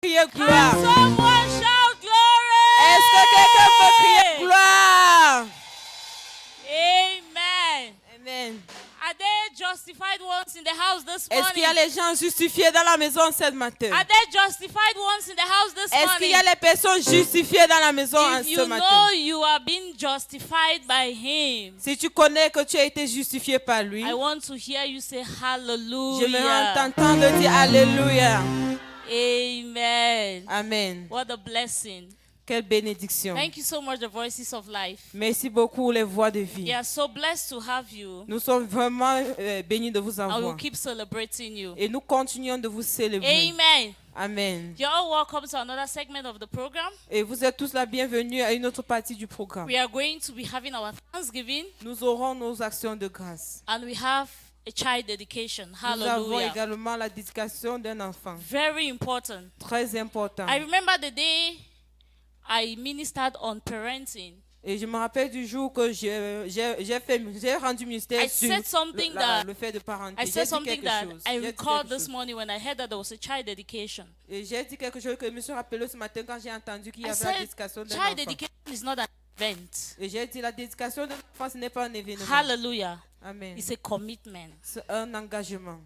crier gloire? Someone shout glory. Est-ce que quelqu'un peut crier gloire? Amen. Amen. Are there justified ones in the house this Est-ce qu'il y a morning? les gens justifiés dans la maison ce matin? Are there justified ones in the house this Est-ce qu'il y a morning? les personnes justifiées dans la maison If ce you matin? know you are being justified by Him, Si tu connais que tu as été justifié par lui, I want to hear you say j'aimerais hallelujah. t'entendre dire Alléluia. Amen. Amen. What a blessing. Quelle bénédiction. Thank you so much, the Voices of Life. Merci beaucoup les voix de vie. We are so blessed to have you, Nous sommes vraiment bénis de vous and we'll avoir. keep celebrating you. Et nous continuons de vous célébrer. Amen. Amen. You're all welcome to another segment of the program. Et vous êtes tous la bienvenue à une autre partie du programme. We are going to be having our Thanksgiving, Nous aurons nos actions de grâce. and we have a child dedication. Nous avons Hallelujah. également la dédication d'un enfant. Very important. Très important. I remember the day I ministered on parenting. Et je me rappelle du jour que j'ai rendu ministère I sur said something that- le fait de parenter. I J'ai said dit something quelque that chose. I J'ai dit recalled quelque this chose. morning when I heard that there was a child dedication. Et j'ai dit quelque chose que je me suis rappelé ce matin quand j'ai entendu qu'il y I avait la said, dédication d'un child enfant. dedication is not an event. Et j'ai dit la dédication d'un enfant, ce n'est pas un événement. Hallelujah. Amen. It's a commitment. C'est un engagement.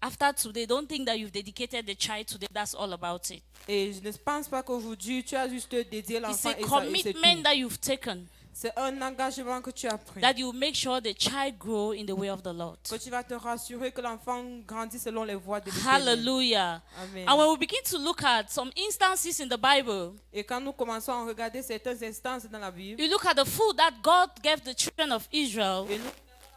After today, don't think that you've dedicated the child today. That's all about it. Et je ne pense pas qu'aujourd'hui, tu as juste dédié It's l'enfant a et c'est commitment tout. that you've taken, C'est un engagement que tu as pris. that you make sure the child grow in the way of the Lord. Que tu vas te rassurer que l'enfant grandit selon les voies de l'Éternel. Hallelujah. Amen. And when we begin to look at some instances in the Bible, Et quand nous commençons à regarder certaines instances dans la Bible, you look at the food that God gave the children of Israel. et nous,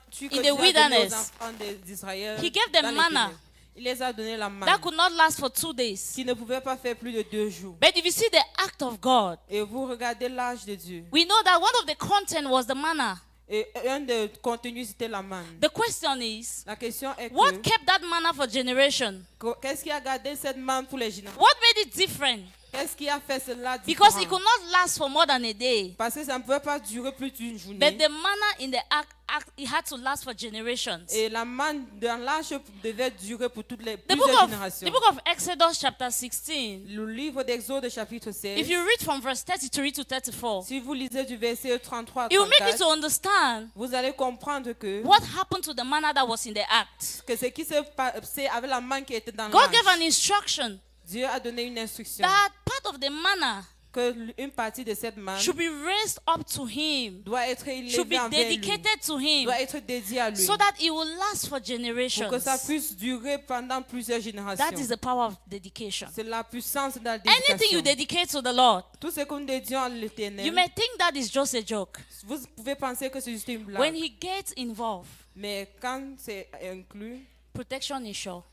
tu In the wilderness, aux enfants d'Israël, He gave them dans les manna. ténèbres. Il les a donné la manne, That could not last for 2 days. qui ne pouvait pas faire plus de 2 jours. But if you see the act of God, Et vous regardez l'âge de Dieu. we know that one of the content was the manna. Et un des contenus, c'était la manne. The question is, La question est what que, kept that manna for generation? qu'est-ce qui a gardé cette manne pour les générations? What made it different? Qu'est-ce qui a fait cela Because it différent? could not last for more than a day. Parce que ça ne pouvait pas durer plus d'une journée. But the manna in the act it had to last for generations. Et la manne dans l'âge devait durer pour toutes les The plusieurs book générations. of Exodus chapter 16. Le livre d'Exode chapitre 16, If you read from verse 33 to 34, si vous lisez du verset 33 à it will make you 34, to understand vous allez comprendre que, what happened to the manna that was in the act. ce qui s'est passé avec la manne qui était dans God gave l'âge. an instruction Dieu a donné une instruction that part of the manna que une partie de cette manne should be raised up to Him, doit être should be élevée envers lui, dedicated to Him, doit être dédiée à lui, so that it will last for pour generations. que ça puisse durer pendant plusieurs That is générations. the power of dedication. C'est la puissance de la Anything you dédication. dedicate to the Lord, Tout ce que nous dédions à you l'Éternel, may think that is just a joke. vous pouvez penser que c'est juste une blague. When He gets involved, Mais quand c'est inclus, protection is sure,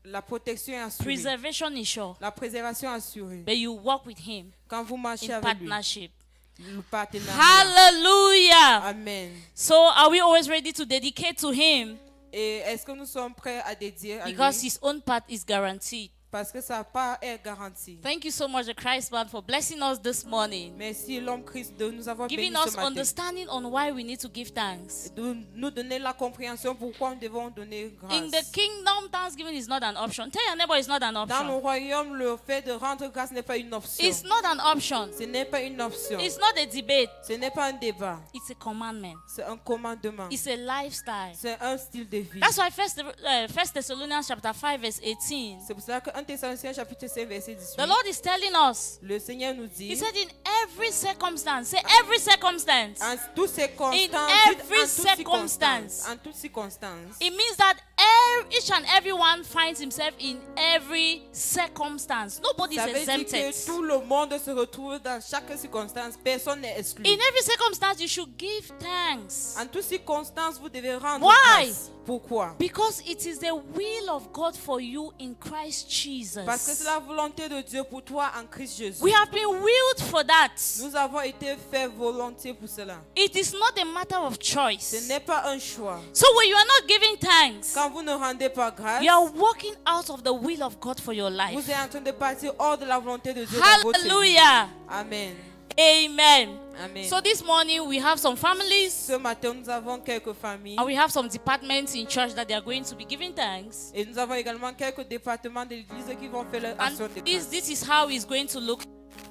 la protection est assurée. preservation is sure, La préservation est assurée. but you walk with Him Quand vous marchez in avec lui, partnership. le partenariat. Hallelujah. Amen. So, are we always ready to dedicate to Him? Et est-ce que nous sommes prêts à dédier à Because lui? His own part is guaranteed. Parce que sa part est garantie. Thank you so much, the Christ man, for blessing us this morning, Merci l'homme Christ de nous avoir giving bénis us ce matin. understanding on why we need to give thanks. De nous donner la compréhension pourquoi nous devons donner In the grâce. kingdom, thanksgiving is not an option. Tell your neighbor it's not an Dans le option. royaume, le fait de rendre grâce n'est pas une option. It's not an option. Ce n'est pas une option. It's not a debate. Ce n'est pas un débat. It's a commandment. C'est un commandement. It's a lifestyle. C'est un style de vie. That's why First Thessalonians chapter 5 verse 18. C'est pour cela que 1 Thessaloniciens chapitre 5 verset 18. The Lord is telling us. Le Seigneur nous He dit, said in every circumstance. Say every circumstance. en toutes circonstances, In dites every en toutes circonstances, circumstance. en toutes circonstances, It means that each and everyone finds himself in every circumstance. Nobody is ça veut dire exempted. que tout le monde se retrouve dans chaque circonstance, personne n'est exclu. In every circumstance, you should give thanks. En toutes circonstances, vous devez rendre Why? grâce. Pourquoi? Because it is the will of God for you in Christ Jesus. Parce que c'est la volonté de Dieu pour toi en Christ Jésus. We have been willed for that. Nous avons été faits volontiers pour cela. It is not a matter of Ce choice. n'est pas un choix. So when you are not giving thanks, Quand vous ne rendez pas grâce, you are walking out of the will of God for your life. vous êtes en train de partir hors de la volonté de Dieu dans votre vie. Hallelujah. Amen. Amen. Amen. So this morning we have some families Ce matin, nous avons quelques familles and we have some departments in church that they are going to be giving thanks. et nous avons également quelques départements de l'église qui vont faire leur action de And grâce. this is how it's going to look.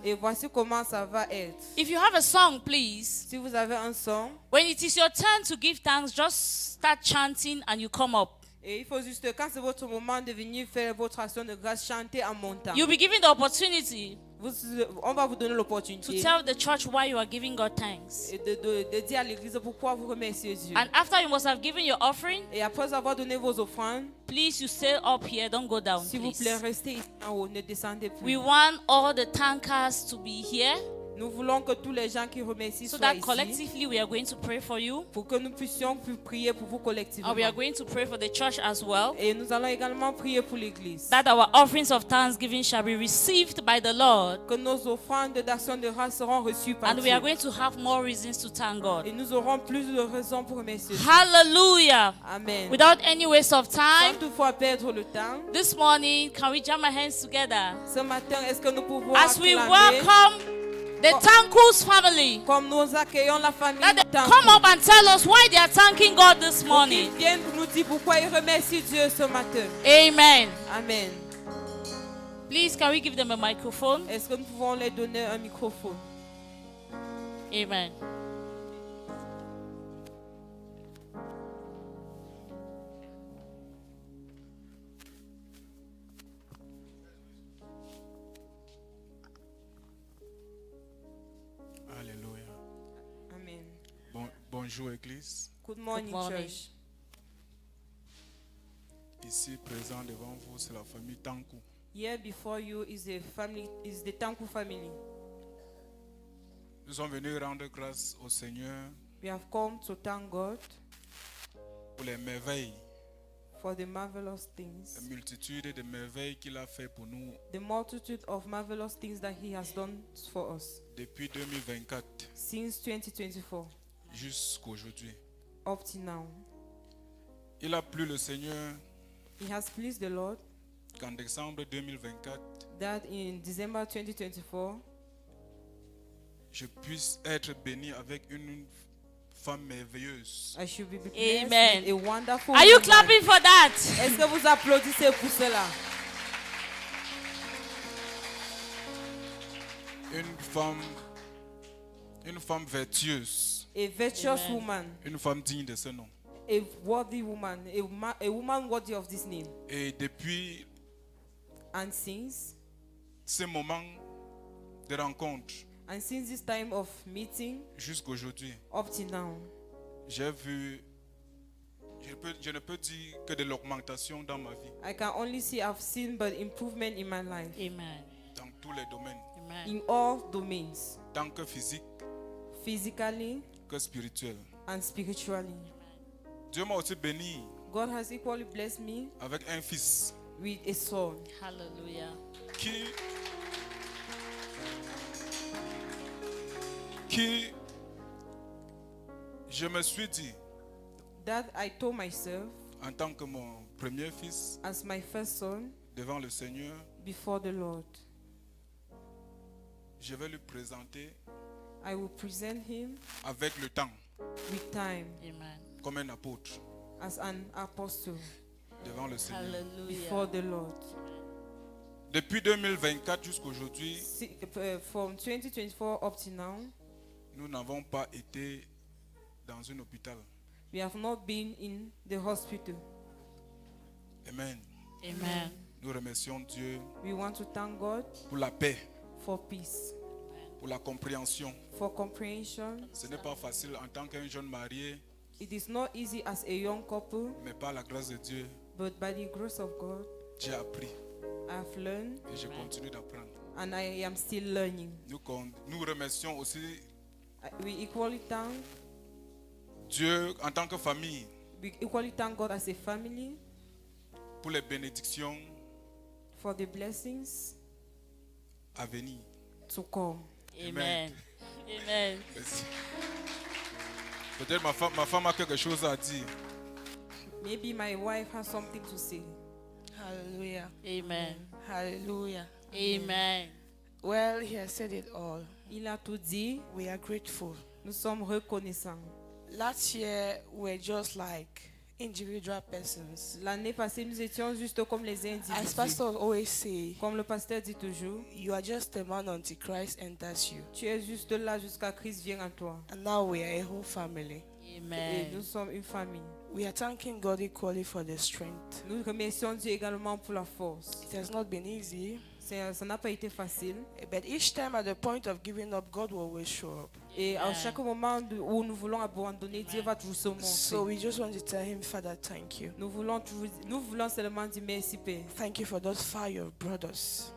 Et voici comment ça va être. If you have a song, please, Si vous avez un son, when it is your turn to give thanks, just start chanting and you come up. et il faut juste, quand c'est votre moment de venir faire votre action de grâce, chanter en montant. You'll be given the opportunity On va vous donner to l'opportunité tell the church why you are giving God thanks. et de dire à l'église pourquoi vous remerciez Dieu. And after you must have given your offering, Et après avoir donné vos offrandes, please you stay up here, don't go down, s'il vous please. plaît, restez ici en haut, ne descendez plus. We want all the thankers to be here Nous voulons que tous les gens qui remercient so soient that ici collectively we are going to pray for you. pour que nous puissions prier pour vous collectivement. And we are going to pray for the church as well, Et nous allons également prier pour l'église. that our offerings of thanksgiving shall be received by the Lord. Que nos offrandes d'action de grâce seront reçues par And we are Dieu. going to have more reasons to thank God. Et nous aurons plus de raisons pour remercier Dieu. Hallelujah. Amen. Without any waste of Sans time, toutefois perdre le temps, this morning, can we jam our hands together ce matin, est-ce que nous pouvons as we acclamer welcome the Tankus family? comme nous accueillons la famille That they Tankou, come up and tell us why they are thanking God this qu'ils morning. viennent nous dire pourquoi ils remercient Dieu ce matin. Amen. Amen. Please, can we give them a microphone? Est-ce que nous pouvons leur donner un microphone? Amen. Alléluia. Amen. Bonjour Église. Good morning, morning. church. Ici présent devant vous, c'est la famille Tankou. Here before you is the Tanku family. Nous sommes venus rendre grâce au Seigneur We have come to thank God pour les merveilles, for the marvelous la things, multitude de merveilles qu'il a fait pour nous the multitude of marvelous things that He has done for us depuis 2024 since 2024 jusqu'aujourd'hui. up to now. Il a plu le Seigneur It has pleased the Lord qu'en décembre 2024, that in December 2024 je puisse être béni avec une femme merveilleuse. I should be blessed Amen. with a wonderful Are you woman. clapping for that? Est-ce que vous applaudissez pour cela? Une femme vertueuse, A virtuous Amen. woman, une femme digne de ce nom. a worthy woman, a woman worthy of this name. Et depuis And since ce moment de rencontre this time of meeting jusqu'aujourd'hui, up to now, j'ai vu, je ne peux dire que de l'augmentation dans ma vie, I can only see I've seen but improvement in my life Amen. dans tous les domaines, Amen. in all domains, tant que physique physically que spirituel. and spiritually. Dieu m'a aussi béni God has equally blessed me avec un fils with a son Hallelujah. qui je me suis dit, that I told myself en tant que mon premier fils as my first son devant le Seigneur, before the Lord, je vais lui présenter I will present him avec le temps with time Amen. comme un apôtre as an apostle devant le Seigneur. before Hallelujah. the Lord. Depuis 2024 jusqu'aujourd'hui, From 2024 up to now, nous n'avons pas été dans un hôpital. we have not been in the hospital. Amen. Amen. Nous remercions Dieu We want to thank God pour la paix, for peace, pour la compréhension. for comprehension. Ce n'est pas facile en tant qu'un jeune marié, It is not easy as a young couple, mais par la grâce de Dieu, but by the grace of God, j'ai appris I have learned et je continue d'apprendre. and I am still learning. Nous remercions aussi We equally thank Dieu en tant que famille God as a family pour les bénédictions for the blessings à venir. to come. Amen. Amen. Merci. Peut-être ma femme a quelque chose à dire. Maybe my wife has something to say. Hallelujah. Amen. Hallelujah. Amen. Well, he has said it all. Il a tout dit. We are grateful. Nous sommes reconnaissants. Last year, we were just like individual persons. L'année passée, nous étions juste comme les As individus. pastors always say, Comme le pasteur dit toujours, you are just a man until Christ enters you. tu es juste là jusqu'à Christ vienne en toi. And now we are a whole family. Et Amen. nous sommes une famille. We are thanking God equally for the strength. Nous remercions Dieu également pour la force. It has not been easy, Ça n'a pas été facile. but each time at the point of giving up, God will always show up. Et à Amen. chaque moment où nous voulons abandonner, Dieu va toujours se So montrer. we just want to tell him, Father, thank you. Nous voulons seulement dire merci, Père. Thank you for those fire brothers.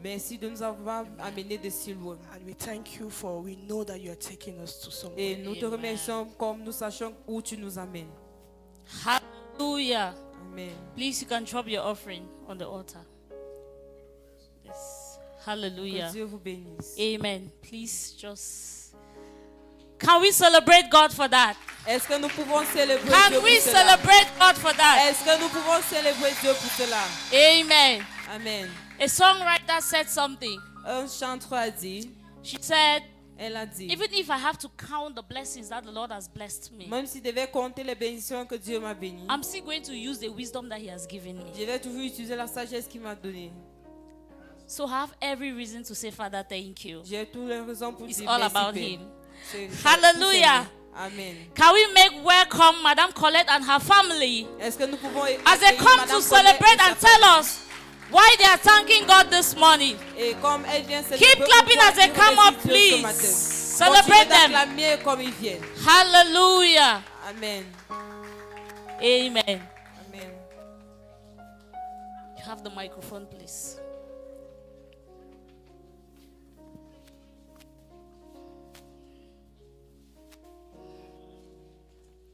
Merci de nous avoir amenés de si loin. And we thank you for we know that you are taking us to somewhere. Et nous te Amen. remercions comme nous sachons où tu nous amènes. Hallelujah. Amen. Please, you can drop your offering on the altar. Yes. Hallelujah. Que Dieu vous bénisse. Amen. Please just. Can we celebrate God for that? Est-ce que nous pouvons célébrer Can Dieu we pour cela? celebrate God for that? Est-ce que nous pouvons célébrer Dieu pour cela? Amen. Amen. A songwriter said something. Un chanteur a dit, She said, elle a dit, even if I have to count the blessings that the Lord has blessed me, même si je devais compter les bénédictions que Dieu m'a bénies, I'm still going to use the wisdom that He has given me. je vais toujours utiliser la sagesse qu'il m'a donnée. So I have every reason to say, Father, thank you. J'ai toutes les raisons pour It's dire all merci, about Père. Him. C'est- Hallelujah. Amen. Can we make welcome Madame Colette and her family Est-ce que nous pouvons as they accueillir come Madame to Colette celebrate et sa and tell famille? us why they are thanking God this morning? Et comme elle vient célébrer, Keep clapping pourquoi as they Dieu come remercie up, Dieu ce matin. please. Continuez Celebrate them. d'acclamer comme ils viennent. Hallelujah. Amen. Amen. Amen. You have the microphone, please.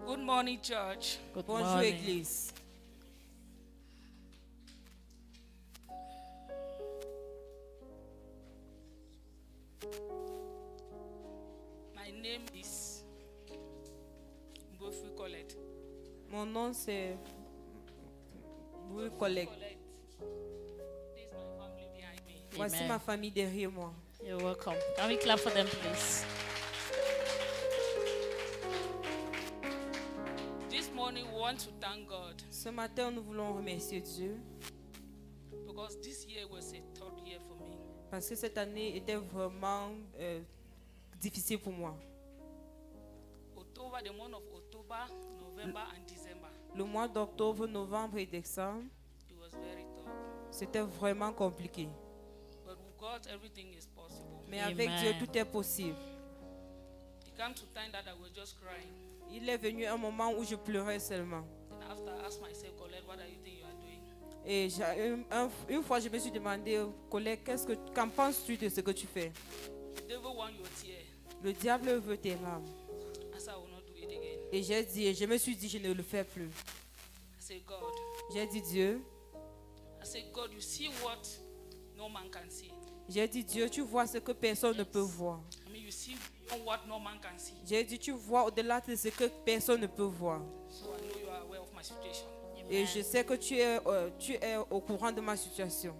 Good morning, church. Good Bonjour morning. Église. My name is Mbofu Colette. Mon nom c'est Louis Colette. Colette. This is my family behind me. Voici Amen. ma famille derrière moi. You're welcome. Can we clap for them, please? This morning, we want to thank God Ce matin, nous voulons remercier Dieu because this year was a third year for me. parce que cette année était vraiment difficile pour moi. October, the month of October, November, and December, Le mois d'octobre, novembre et décembre, it was very tough. c'était vraiment compliqué. But with God, everything is possible. Mais avec Amen. Dieu, tout est possible. It came to time that I was just crying. Il est venu un moment où je pleurais seulement. Then after, I asked myself, Colette, what do you think you are doing? Et une fois, je me suis demandé, collègue, qu'en penses-tu de ce que tu fais? The devil want your tear. Le diable veut tes larmes. I said, I will not do it again. Et je me suis dit, je ne le fais plus. I said, God. J'ai dit, Dieu, I said, God, you see what no man can see. j'ai dit, Dieu, tu vois ce que personne ne peut voir. I mean, you see what no man can see. J'ai dit, tu vois au-delà de ce que personne ne peut voir. So I know you are aware of my situation. Et je sais que tu es au courant de ma situation.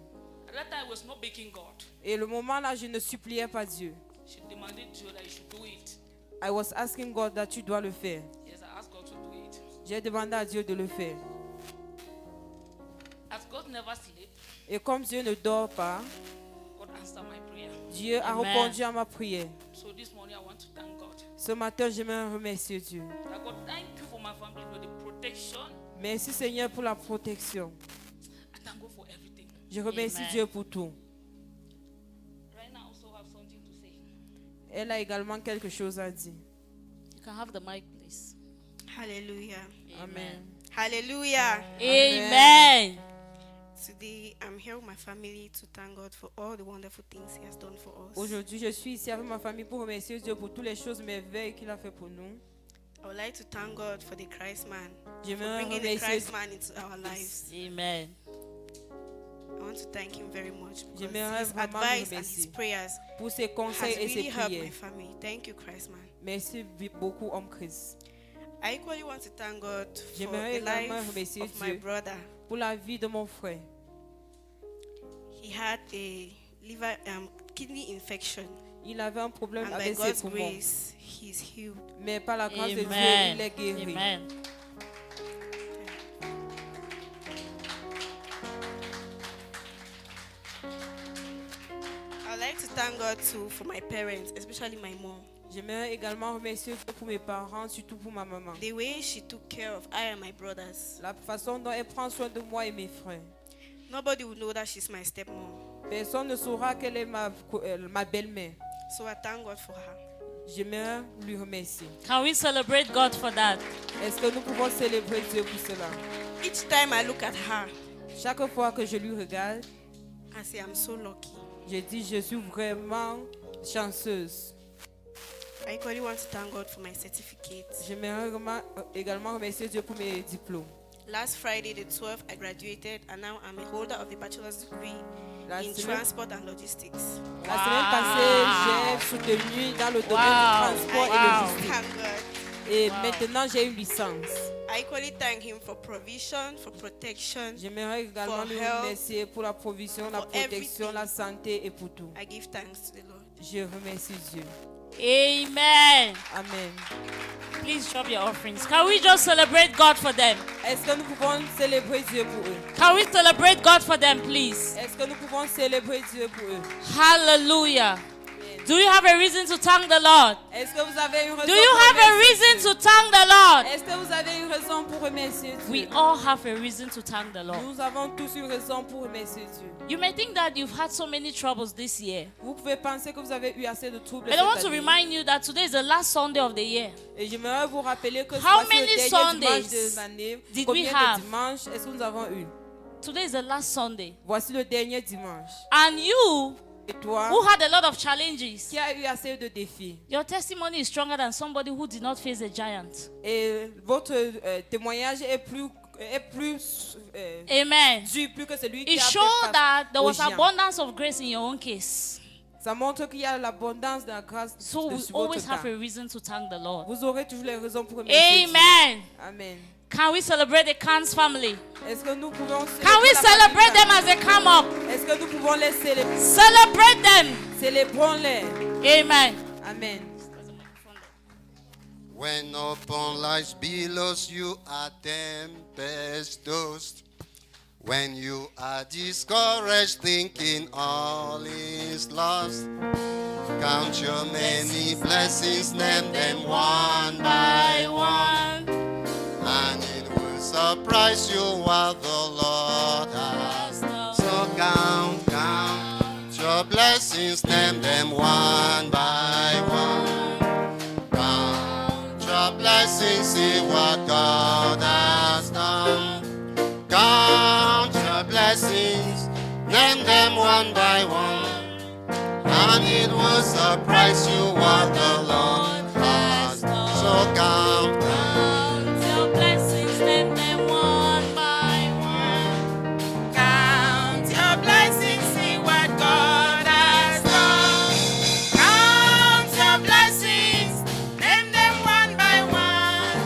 At that time, I was not begging God. Et le moment là, je ne suppliais pas Dieu. She demanded to that you should do it. I was asking God that tu dois le faire. Yes, I asked God to do it. J'ai demandé à Dieu de le faire. As God never sleep, Et comme Dieu ne dort pas, God answered my prayer. Dieu a Amen. répondu à ma prière. So this morning, I want to thank God. Ce matin, j'aimerais remercier Dieu. That God, thank you for my family, for the protection. Merci Seigneur pour la protection. I thank God for everything. Je remercie Amen. Dieu pour tout. Right now, I also have something to say. Elle a également quelque chose à dire. You can have the mic, please. Hallelujah. Amen. Hallelujah. Amen. Today I'm here with my family to thank God for all the wonderful things He has done for us. Aujourd'hui, je suis ici avec ma famille pour remercier Dieu pour toutes les choses merveilleuses qu'il a fait pour nous. I would like to thank God for the Christ man, for J'aimerais bringing the remercier, Christ man into our lives. Amen. I want to thank Him very much because J'aimerais His vraiment advice le and His remercier prayers pour ses conseils has et ses really helped my prières. family. Thank you, Christ man. Merci beaucoup, homme Christ. I equally want to thank God for J'aimerais the également life remercier of my Dieu brother. pour la vie de mon frère. He had a liver kidney infection. Il avait un problème And by avec ses God's poumons. grace, he's healed. Mais par la grâce de Dieu, Amen. il est guéri. Amen. I'd like to thank God too for my parents, especially my mom. J'aimerais également remercier Dieu pour mes parents, surtout pour ma maman. The way she took care of I and my brothers. La façon dont elle prend soin de moi et mes frères. Nobody will know that she's my stepmom. Personne ne saura qu'elle est ma belle-mère. So I thank God for her. J'aimerais lui remercier. Can we celebrate God for that? Est-ce que nous pouvons célébrer Dieu pour cela? Each time I look at her, Chaque fois que je lui regarde, I say I'm so lucky. je dis je suis vraiment chanceuse. I equally want to thank God for my certificate. J'aimerais également remercier Dieu pour mes diplômes. Last Friday, the 12th, I graduated and now I'm a holder of a bachelor's degree La in semaine, transport and logistics. la semaine passée, j'ai soutenu dans le domaine du transport et logistique. Thank God. Et maintenant, j'ai une licence. I equally thank Him for provision, for protection. J'aimerais également For lui health, remercier pour la provision, la for protection, everything. la santé et pour tout. I give thanks to the Lord. Je remercie Dieu. Amen. Amen. Please drop your offerings. Can we just celebrate God for them? Est-ce que nous pouvons célébrer Dieu pour eux? Can we celebrate God for them, please? Est-ce que nous pouvons célébrer Dieu pour eux? Hallelujah. Do you have a reason to thank the Lord? Est-ce que vous avez une raison Do you pour have a remercier reason Dieu? to thank the Lord? Est-ce que vous avez une raison pour remercier Dieu? We all have a reason to thank the Lord. Nous avons tous une raison pour remercier Dieu. You may think that you've had so many troubles this year. Vous pouvez penser que vous avez eu assez de troubles But I want cette to année. remind you that today is the last Sunday of the year. Et j'aimerais vous rappeler que How voici many le dernier dimanche Sundays de l'année. did Combien we de have? dimanches est-ce que nous avons eu? Today is the last Sunday. Voici le dernier dimanche. And you, Et toi, who had a lot of challenges, qui a eu assez de défis? your testimony is stronger than somebody who did not face a giant. Et votre témoignage est plus Amen. dur plus que celui qui It a fait showed face that there aux was géants. abundance of grace in your own case. Ça montre qu'il y a l'abondance de la grâce So we sur always votre have cas. a reason to thank the Lord. Vous aurez toujours les raisons pour remercier Dieu. Amen. Amen. Can we celebrate the Khan's family? Est-ce que nous pouvons Can we la celebrate famille them as they come up? Est-ce que nous pouvons les célébrer? Celebrate them. Célébrons-les. Amen. Amen. When upon life's billows you are tempest-tossed, when you are discouraged thinking all is lost, count your many blessings, name them one by one, and it will surprise you what the Lord has done. So count your blessings, name them one by one. Count your blessings, see what God has done. Count your blessings, name them one by one, and it will surprise you what the Lord has done. So count Your blessings, name them one by one. Count your blessings, see what God has done. Count your blessings, name them one by one,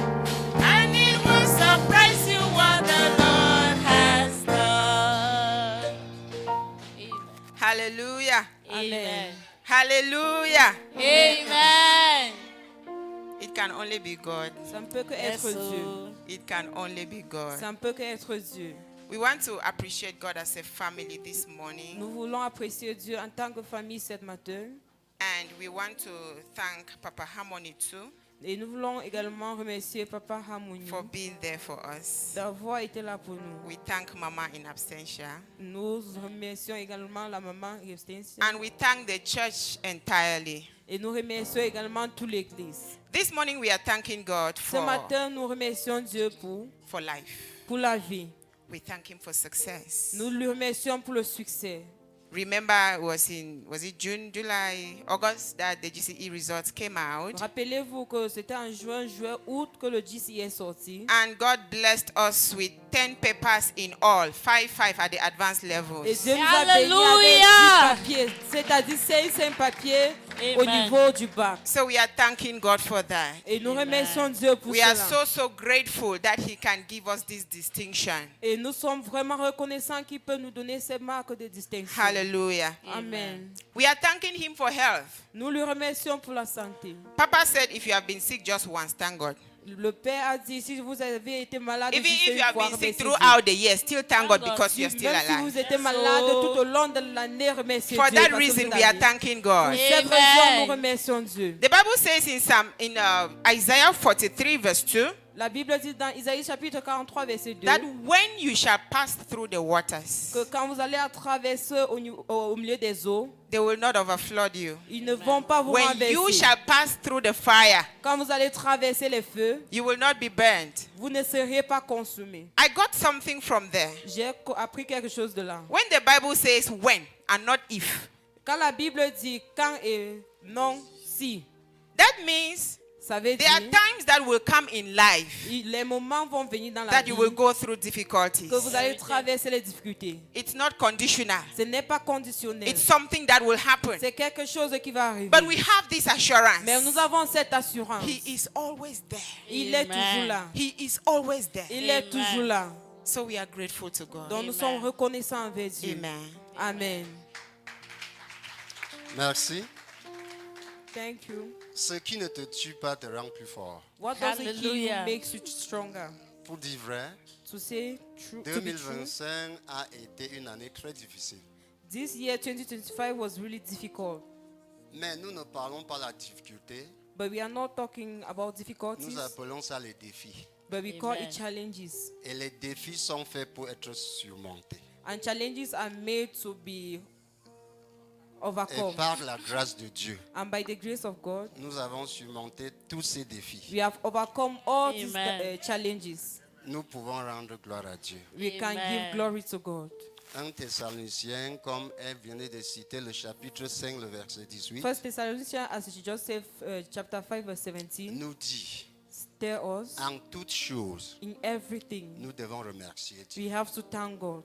and it will surprise you what the Lord has done. Hallelujah. Amen. Hallelujah. Amen. It can only be God. Ça ne peut que Yes, être so- Dieu. It can only be God. Ça ne peut que être Dieu. We want to appreciate God as a family this morning, Nous voulons apprécier Dieu en tant que famille ce matin. and we want to thank Papa Harmony too Et nous voulons également remercier Papa Harmony for being there for us. d'avoir été là pour nous. We thank Mama in absentia, Nous remercions également la maman Restencia. and we thank the church entirely. Et nous remercions également toute l'église. This morning we are thanking God Ce for matin, nous remercions Dieu life. pour la vie. We thank Him for success. Nous le remercions pour le succès. Remember, was it June, July, August that the GCE results came out, Rappelez-vous que c'était en juin, août que le GCE est sorti. and God blessed us with 10 papers in all, 5 at the advanced Et levels. Dieu nous a bénis avec 10 Hallelujah. papiers, c'est-à-dire 5 papiers au Amen. niveau du bac. So we are thanking God for that. Et nous remercions Dieu pour We are cela. so grateful that He can give us this distinction. Et nous sommes vraiment reconnaissants qu'il peut nous donner ces marques de distinction. Hallelujah. Amen. We are thanking Him for health. Nous lui remercions pour la santé. Papa said, if you have been sick just once, thank God. Le Père a dit, si vous avez été malade, Even juste if you une have fois, been sick remerciez Dieu. throughout the year, still thank God God. because you're still Même si vous alive. êtes malade tout au long de l'année, remerciez For Dieu. that parce que reason, vous we are allez. thanking God. Pour cette Amen. raison, nous remercions Dieu. The Bible says in Isaiah 43 verse 2 La Bible dit dans Isaïe chapitre 43 verset 2 that when you shall pass through the waters, que quand vous allez à traverser au milieu des eaux, they will not overflood you. ils ne vont pas vous When renverser. you shall pass through the fire, Quand vous allez traverser les feux, you will not be burnt. vous ne serez pas consumés. I got something from there. J'ai appris quelque chose de là. When the Bible says when and not if, Quand la Bible dit quand et non si, that means ça veut there are dire times that will come in life les moments vont venir dans la that vie you will go through difficulties. que vous allez traverser les difficultés. It's not conditional. Ce n'est pas conditionnel. It's something that will happen. C'est quelque chose qui va arriver. But we have this assurance. Mais nous avons cette assurance. He is always there. Il est Amen. toujours là. He is always there. Il est Amen. toujours là. So we are grateful to God. Donc nous Amen. sommes reconnaissants envers Dieu. Amen. Amen. Merci. Thank you. Ce qui ne te tue pas te rend plus fort. What doesn't kill you Hallelujah. makes you stronger. Pour dire vrai, To say true, to be true. 2025 a été une année très difficile. This year 2025 was really difficult, Mais nous ne parlons pas de la difficulté, but we are not talking about difficulties, nous appelons ça les défis. but we call Amen. it challenges. Et les défis sont faits pour être surmontés. And challenges are made to be Et overcome. par la grâce de Dieu, And by the grace of God, nous avons surmonté tous ces défis. we have overcome all these Amen. challenges. Nous pouvons rendre gloire à Dieu. We can Amen. give glory to God. 1 Thessaloniciens, comme elle venait de citer le chapitre 5, le verset 18, First Thessalonians, as she just said, chapter 5, verse 17, nous dit, tell us en toutes choses, in everything nous devons remercier Dieu. we have to thank God.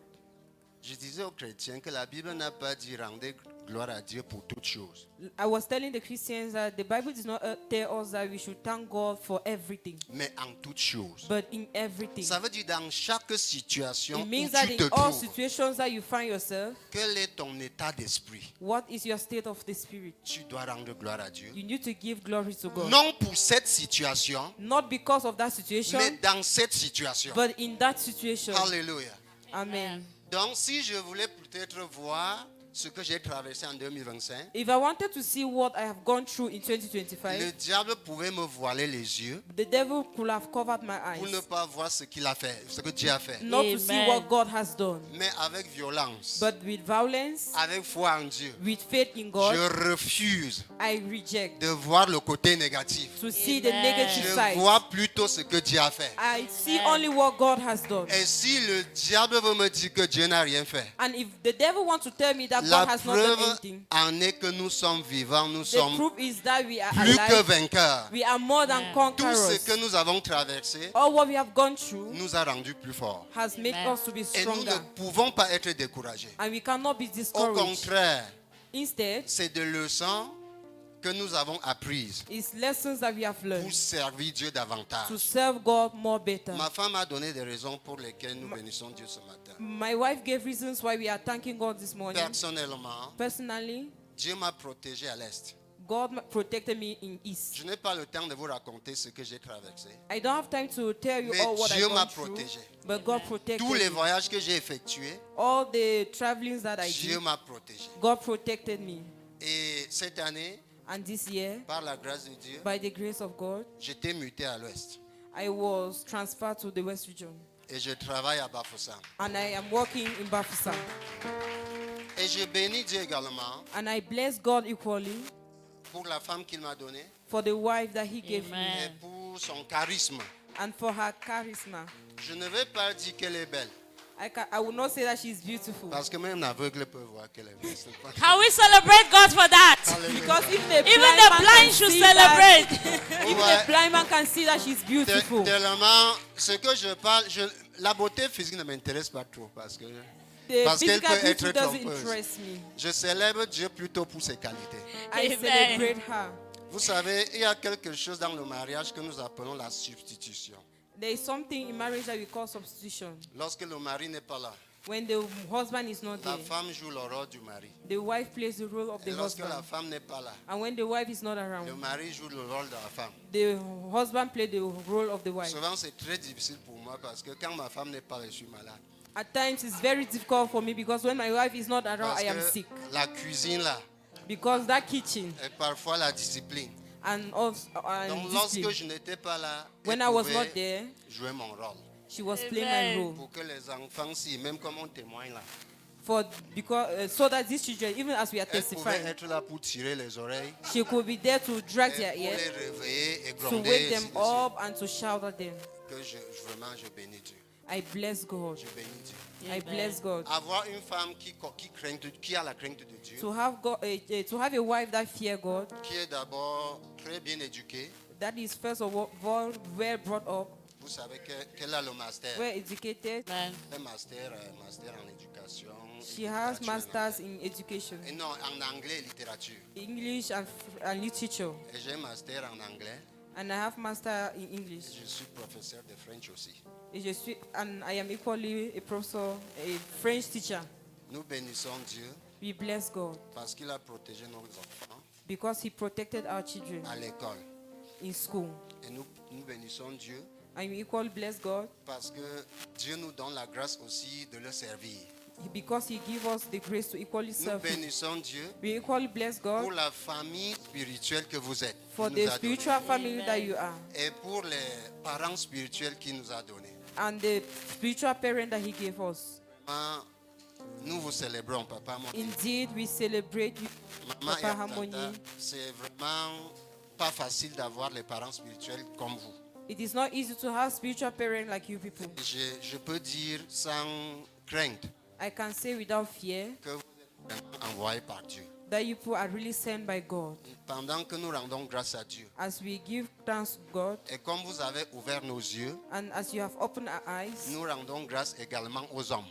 Je disais aux chrétiens que la Bible n'a pas dit rendez gloire à Dieu pour toutes choses. I was telling the Christians that the Bible does not tell us that we should thank God for everything, Mais en toutes choses. but in everything. Ça veut dire dans chaque situation It où means that tu in te all trouves, situations that you find yourself, quel est ton état d'esprit? what is your state of the spirit? Tu dois rendre gloire à Dieu. You need to give glory to God. Non pour cette situation, Not because of that situation, mais dans cette situation. but in that situation. Alléluia. Amen. Donc si je voulais peut-être voir ce que j'ai traversé en 2025, If I wanted to see what I have gone through in le 2025, diable pouvait me voiler les yeux the devil could have covered my pour ne eyes, pas voir ce qu'il a fait, ce que Dieu a fait. not to see Amen. what God has done. Mais avec violence, But with violence, avec foi en Dieu, with faith in God, je refuse I reject de voir le côté négatif. to see the Amen. negative Je side. vois plutôt ce que Dieu a fait. I see only what God has done. Et si le diable veut me dire que Dieu n'a rien fait, And if the devil wants to tell me that la God has not done preuve anything, en est que nous sommes vivants, nous the sommes proof is that we are plus que alive. vainqueurs. We are more than Tout ce conquerors. que nous avons traversé All what we have gone through nous a rendus plus forts. has made Amen. us to be Et nous ne stronger. pouvons pas être découragés. And we cannot be Au discouraged. contraire, Instead, c'est des leçons que nous avons apprises it's lessons that we have learned pour servir Dieu to davantage. serve God more better. Ma femme a donné des raisons pour lesquelles nous bénissons Dieu ce matin. My wife gave reasons why we are thanking God this morning. Personnellement, Personally, Dieu m'a protégé à l'Est. God protected me in East. Je n'ai pas le temps de vous raconter ce que j'ai traversé. I don't have time to tell you Mais all what Dieu I've m'a gone through, protégé. but God protected Tous les me. voyages que j'ai effectués, All the travelings that I Dieu did, m'a protégé. God protected me. Et cette année, And this year, par la grâce de Dieu, by the grace of God, j'étais muté à l'Ouest. I was transferred to the West region. Et je travaille à Bafoussam. And I am working in Bafoussam. Et je bénis Dieu également And I bless God equally pour la femme qu'il m'a donnée for the wife that He gave me et Amen. pour son charisme. and for her charisma. Je ne vais pas dire qu'elle est belle, I will not say that she's beautiful. parce que même l'aveugle peut voir qu'elle est belle. C'est pas- Can we celebrate God for that? Because even the Even blind the man blind can should see that- celebrate. even Ouais. the blind man can see that she's beautiful. Tellement, ce que je parle, la beauté physique ne m'intéresse pas trop, parce que The Parce qu'elle physical peut être beauty doesn't trompeuse. interest me. Je célèbre Dieu plutôt pour ses qualités. I Amen. celebrate her. Vous savez, il y a quelque chose dans le mariage que nous appelons la substitution. There is something in marriage that we call substitution. Lorsque le mari n'est pas là, When the husband is not la there, femme joue le rôle du mari. the wife plays the role of Et the lorsque la husband. femme n'est pas là, And when the wife is not le around, mari joue le rôle de la femme. the husband plays the role of the wife. Souvent, c'est très difficile pour moi parce que quand ma femme n'est pas là, je suis malade. At times, it's very difficult for me because when my wife is not around, Parce I am que sick. la cuisine là, Because that kitchen et parfois la discipline. and also Donc, and lorsque discipline, je n'étais pas là, when elle I was pouvait not there, jouer mon rôle. she was playing Amen. my role. Pour que les enfants, si, même comme on témoigne là, So that these children, even as we are elle pouvait testifying, être là pour tirer les oreilles, she could be there to drag et their pour ears, les réveiller et to gronder. wake them ainsi de suite. up and to shout at them. Que vraiment, je bénis Dieu. I bless God. Je bénis Dieu. I bless God. Avoir une femme qui a la crainte de Dieu, To have a wife that fear God, qui est d'abord très bien éduquée. that is first of all well brought up, Vous savez qu'elle a le master. well educated. Amen. Un master en éducation. She has littérature masters en anglais. in education, Et non, en anglais et littérature. English and literature, Et j'ai un master en anglais. and I have master in English. Je suis professeur de French aussi. And I am equally a professor, a French teacher. Nous bénissons Dieu We bless God parce qu'il a protégé nos enfants because He protected our children à l'école. in school. Et nous bénissons Dieu And we equally bless God parce que Dieu nous donne la grâce aussi de le servir. because He gives us the grace to equally Nous serve Him. bénissons Dieu We equally bless pour God la famille spirituelle que vous êtes. for qu'il nous the a donnée. spiritual family that you are Et pour les parents spirituels qu'il nous a donnés. and the spiritual parent that He gave us. Maman, nous vous célébrons, Papa. Indeed, we celebrate you, Maman et Papa Tata, Harmony. c'est vraiment pas facile d'avoir les parents spirituels comme vous. It is not easy to have spiritual parents like you people. Je peux dire sans crainte I can say without fear que vous êtes vraiment envoyés par Dieu. that you people are really sent by God. Pendant que nous rendons grâce à Dieu, As we give thanks to God et comme vous avez ouvert nos yeux, and as you have opened our eyes, nous rendons grâce également aux hommes.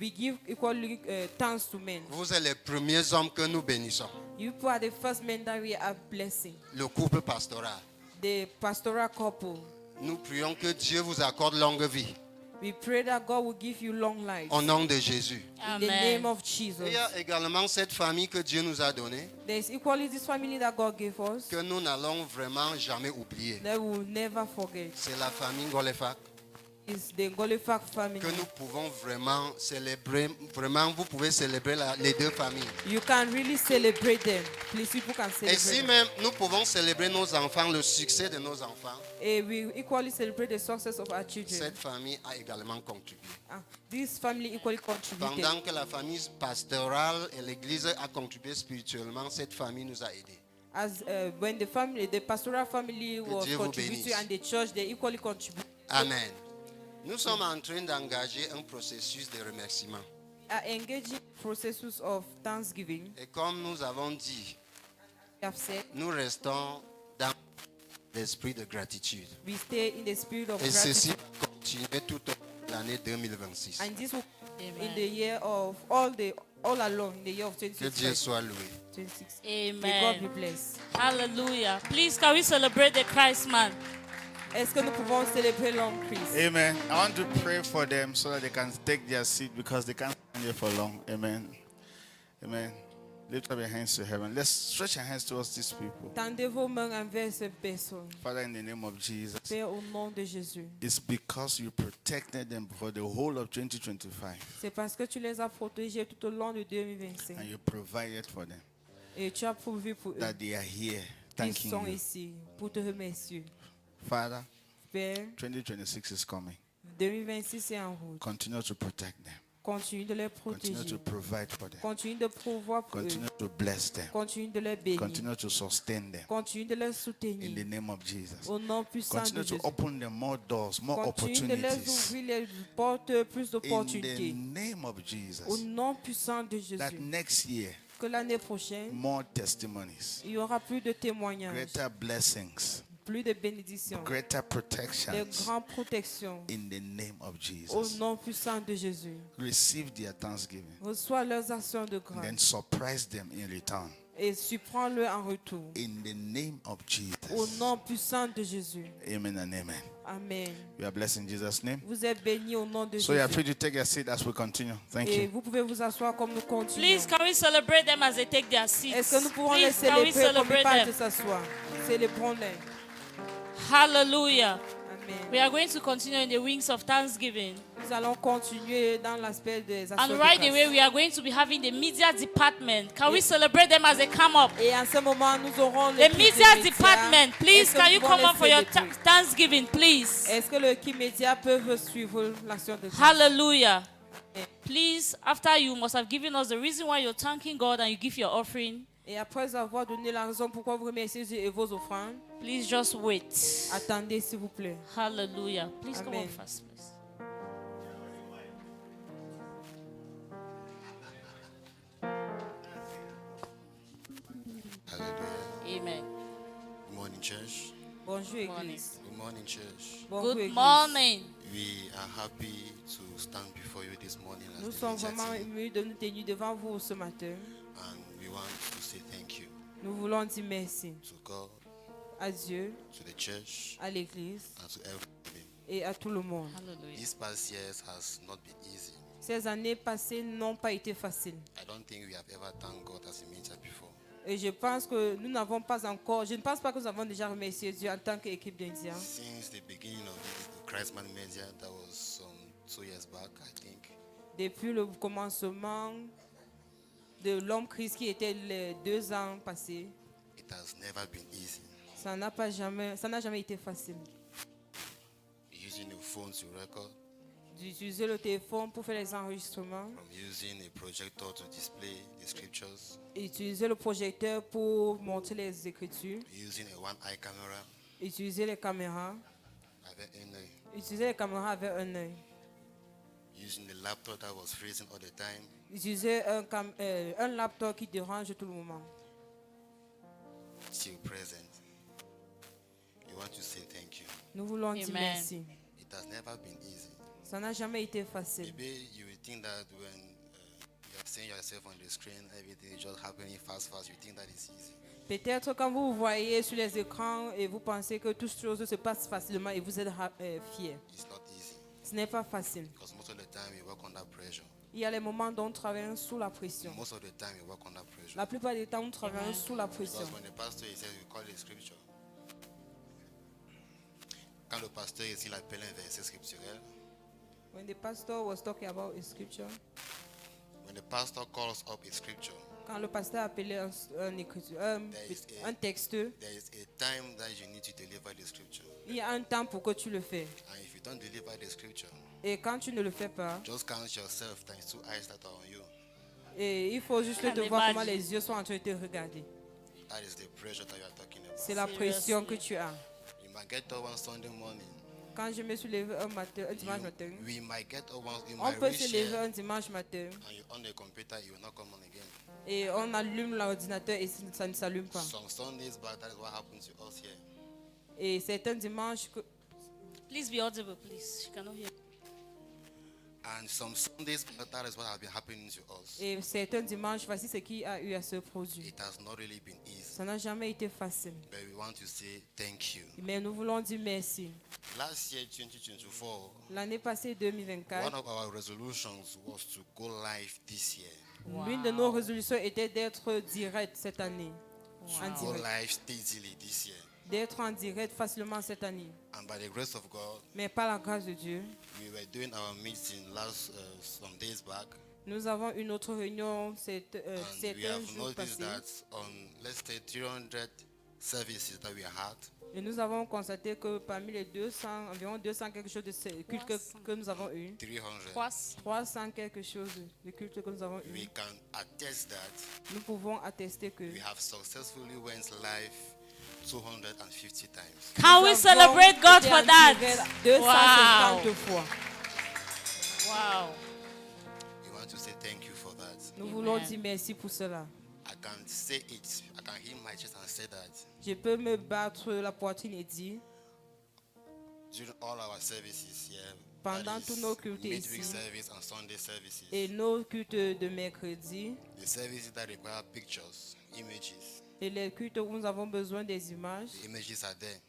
we give equally thanks to men. Vous êtes les premiers hommes que nous bénissons. You people are the first men that we are blessing. Le couple pastoral. The pastoral couple. Nous prions que Dieu vous accorde longue vie. We pray that God will give you long life. Au nom de Jésus. In the name Amen. of Jesus. Il y a également cette famille que Dieu nous a donnée, There is equally this family that God gave us que nous n'allons vraiment jamais oublier. that we will never forget. C'est la famille Ngolefak It's the Ngolefak family. que nous pouvons vraiment célébrer. Vraiment, vous pouvez célébrer les deux familles. You can really celebrate them. Please, people can Et celebrate si them. même nous pouvons célébrer nos enfants, le succès de nos enfants, And we equally celebrate the success of our children. cette famille a également contribué. This family equally contributed. Pendant que la famille pastorale et l'église a contribué spirituellement, cette famille nous a aidés. As when the pastoral family was Dieu vous contributing bénisse. and the church, they equally contribute. Amen. Nous sommes en train d'engager un processus de remerciement. Are engaging processes of thanksgiving. Et comme nous avons dit, We have said nous restons dans l'esprit de gratitude. we stay in the spirit of Et ceci gratitude. va continuer toute l'année 2026. And this will in Amen. the year of all along in the year of Que Dieu 2026. soit loué. 26. May God be Amen. blessed. Hallelujah. Please, can we celebrate the Christ man? Est-ce que nous pouvons célébrer l'homme Christ? Amen. I want to pray for them so that they can take their seat because they can't stand here for long. Amen. Amen. Lift up your hands to heaven. Let's stretch your hands towards these people. Tendez vos mains envers ces personnes. Father, in the name of Jesus, Père, au nom de Jésus. it's because you protected them for the whole of 2025 C'est parce que tu les as protégés tout au long de 2025. and you provided for them Et tu as pourvu pour eux. that they are here Ils thanking sont you. ici pour te remercier. Father, Père, 2026 is coming. 2026 est en route. Continue to protect them. Continue de les Continue protéger. to provide for them. Continue de pourvoir pour eux. Continue to bless them. Continue de les bénir. Continue to sustain them. Continue de les In the soutenir. name of Jesus. Au nom puissant de Continue to Jésus. open them more doors, more Continue de les opportunities. ouvrir les portes, plus In the d'opportunités. name of Au Jesus. nom puissant de That Jésus. next year, Que l'année prochaine, more testimonies, il y aura plus de témoignages, greater blessings, plus de bénédictions, greater de protections grandes protections. in the name of Au Jesus. nom puissant de Jésus. Receive their thanksgiving Reçois leurs actions de and then grâce surprise them in return. et surprends-le en retour. In the name of Au Jesus. nom puissant de Jésus. Amen and amen. Amen. You are blessed in Jesus' name. Vous êtes bénis au nom de So you are Jésus. free to take a seat as we continue. Thank Et you. vous pouvez vous asseoir comme nous continuons. Please, can we celebrate them as they take their seats? Est-ce que nous pouvons les Please, can we célébrer comme celebrate ils partent de them? s'asseoir? Célébrons-les. Hallelujah. Amen. We are going to continue in the wings of thanksgiving. Nous allons continuer dans l'aspect des actions And de right grâce. away, we are going to be having the media department. Can we celebrate them as they come up? Et en ce moment, nous aurons The l'équipe des media médias. department, please, Est-ce que can nous you pouvons come up for les your célébrer? thanksgiving, please? Est-ce que l'équipe média peut suivre l'action de grâce? Hallelujah. Please, after you must have given us the reason why you're thanking God and you give your offering, Et après avoir donné la raison pourquoi vous remerciez Dieu et vos offrandes, please just wait. attendez s'il vous plaît. Hallelujah. Please come Amen. on first, please. Hallelujah. Amen. Good morning, church. Bonjour morning. Église. Good morning, church. Bonjour Good Église. morning. We are happy to stand before you this morning as Nous the sommes media vraiment team, émus de nous tenir devant vous ce matin. and we want to say thank you Nous voulons dire merci to God, à Dieu, to the church, à l'Église and to everybody. et à tout le monde. Hallelujah. These past years has not been easy. Ces années passées n'ont pas été faciles. I don't think we have ever thanked God as a media before. Et je pense que nous n'avons pas encore, je ne pense pas que nous avons déjà remercié Dieu en tant qu'équipe d'Indiens. Since the beginning of the Christman Media, that was some 2 years back, I think. Depuis le commencement de l'homme Christ qui était les 2 ans passés, It has never been easy. ça n'a jamais été facile. Using your phone to record, D'utiliser le téléphone pour faire les enregistrements, from using a projector to display the scriptures, utiliser le projecteur pour montrer les Écritures, using a one-eye camera utiliser les caméras, avec un œil, utiliser les caméras avec un œil, using the laptop that was freezing all the time, utiliser un laptop qui dérange tout le moment. till present. We want to say thank you. Nous voulons dire Amen. merci. It has never been easy. Ça n'a jamais été facile. Maybe you will think that when you are seeing yourself on the screen, everything is just happening fast, you think that it's easy. Peut-être quand vous vous voyez sur les écrans et vous pensez que toutes choses se passent facilement et vous êtes fiers. It's not easy Ce n'est pas facile. because most of the time we work under pressure. Il y a les moments dont nous travaillons sous la pression. Most of the time we work under pressure. La plupart du temps, nous travaillons sous la pression. Because when the pastor he says we call it scripture. Quand le pasteur ici il appelle un verset scripturel, When the pastor was talking about a scripture, when the pastor calls up a scripture, quand le pasteur appelait un texte, there is a time that you need to deliver the scripture. il y a un temps pour que tu le fais. And if you don't deliver the scripture, Et quand tu ne le fais pas, just count yourself times 2 eyes that are on you. et il faut juste Can te voir comment imagine. les yeux sont en train de te regarder. That is the pressure that you are talking about. C'est la pression que tu as. You might get up one Sunday morning. Quand je me suis levé un dimanche matin, We might get up one, you on might peut reach se lever here un dimanche matin and you on the computer, you will not come on again. et on allume l'ordinateur et ça ne s'allume pas. Some Sundays back, that is what happened to us here. Et c'est un dimanche que Please be audible, please. She cannot hear. And some Sundays back, that is what has been happening to us. et c'est un dimanche, voici ce qui a eu à se produire. It has not really been easy. Ça n'a jamais été facile. But we want to say thank you. Mais nous voulons dire merci. Last year, 2024, L'année passée, one 2024, of our resolutions was to go live this year. l'une de nos résolutions était d'être direct cette année. En Go direct. live steadily this year. D'être en direct facilement cette année. And by the grace of God, Mais par la grâce de Dieu, we were doing our meeting last some days back. nous avons une autre réunion c'est And we un have jour noticed passé. that on, let's say, 300 services that we had, Et nous avons constaté que parmi les 200, environ 200 quelque chose de ces cultes que nous avons eu, 300, 300 quelque chose de cultes que nous avons eu, we can attest that nous pouvons attester que we have successfully went live 250 times. Can we nous celebrate avons God été for en that? direct 250 fois. Wow. We want to say thank you for that. Nous voulons Amen. dire merci pour cela. At can say it. I can hit my chest and say that Je peux me battre la poitrine et dire, during all our services here, Pendant that tous is nos cultes midweek ici, service and Sunday services, et nos cultes de mercredi, the services that require pictures, images, et les cultes où nous avons besoin des images, the images are there.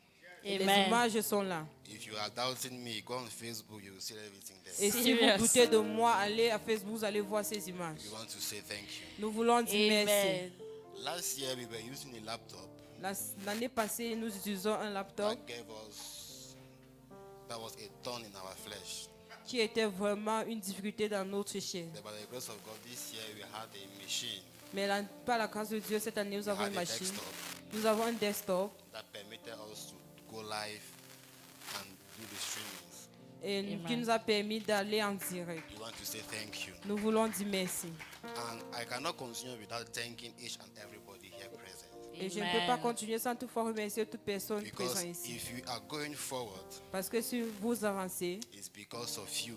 les Amen. images sont là. If you are doubting me, go on Facebook, you will see everything there. Et si vous Serious. doutez de moi, allez à Facebook, vous allez voir ces images. We want to say thank you. Nous voulons dire merci. Amen. Last year we were using a laptop L'année passée, nous utilisons un laptop that was a thorn in our flesh. qui était vraiment une difficulté dans notre chair. But by the grace of God, this year we had a machine, Mais par la grâce de Dieu, cette année, nous we avons had une a machine. desktop Nous avons un desktop that permitted us to go live and do the streamings. et Amen. qui nous a permis d'aller en direct. We want to say thank you. Nous voulons dire merci. And I cannot continue without thanking each and everybody here present. Et je ne peux pas Amen. continuer sans toutefois remercier toute personne Because présente ici. if you are going forward, Parce que si vous avancez, it's because of you.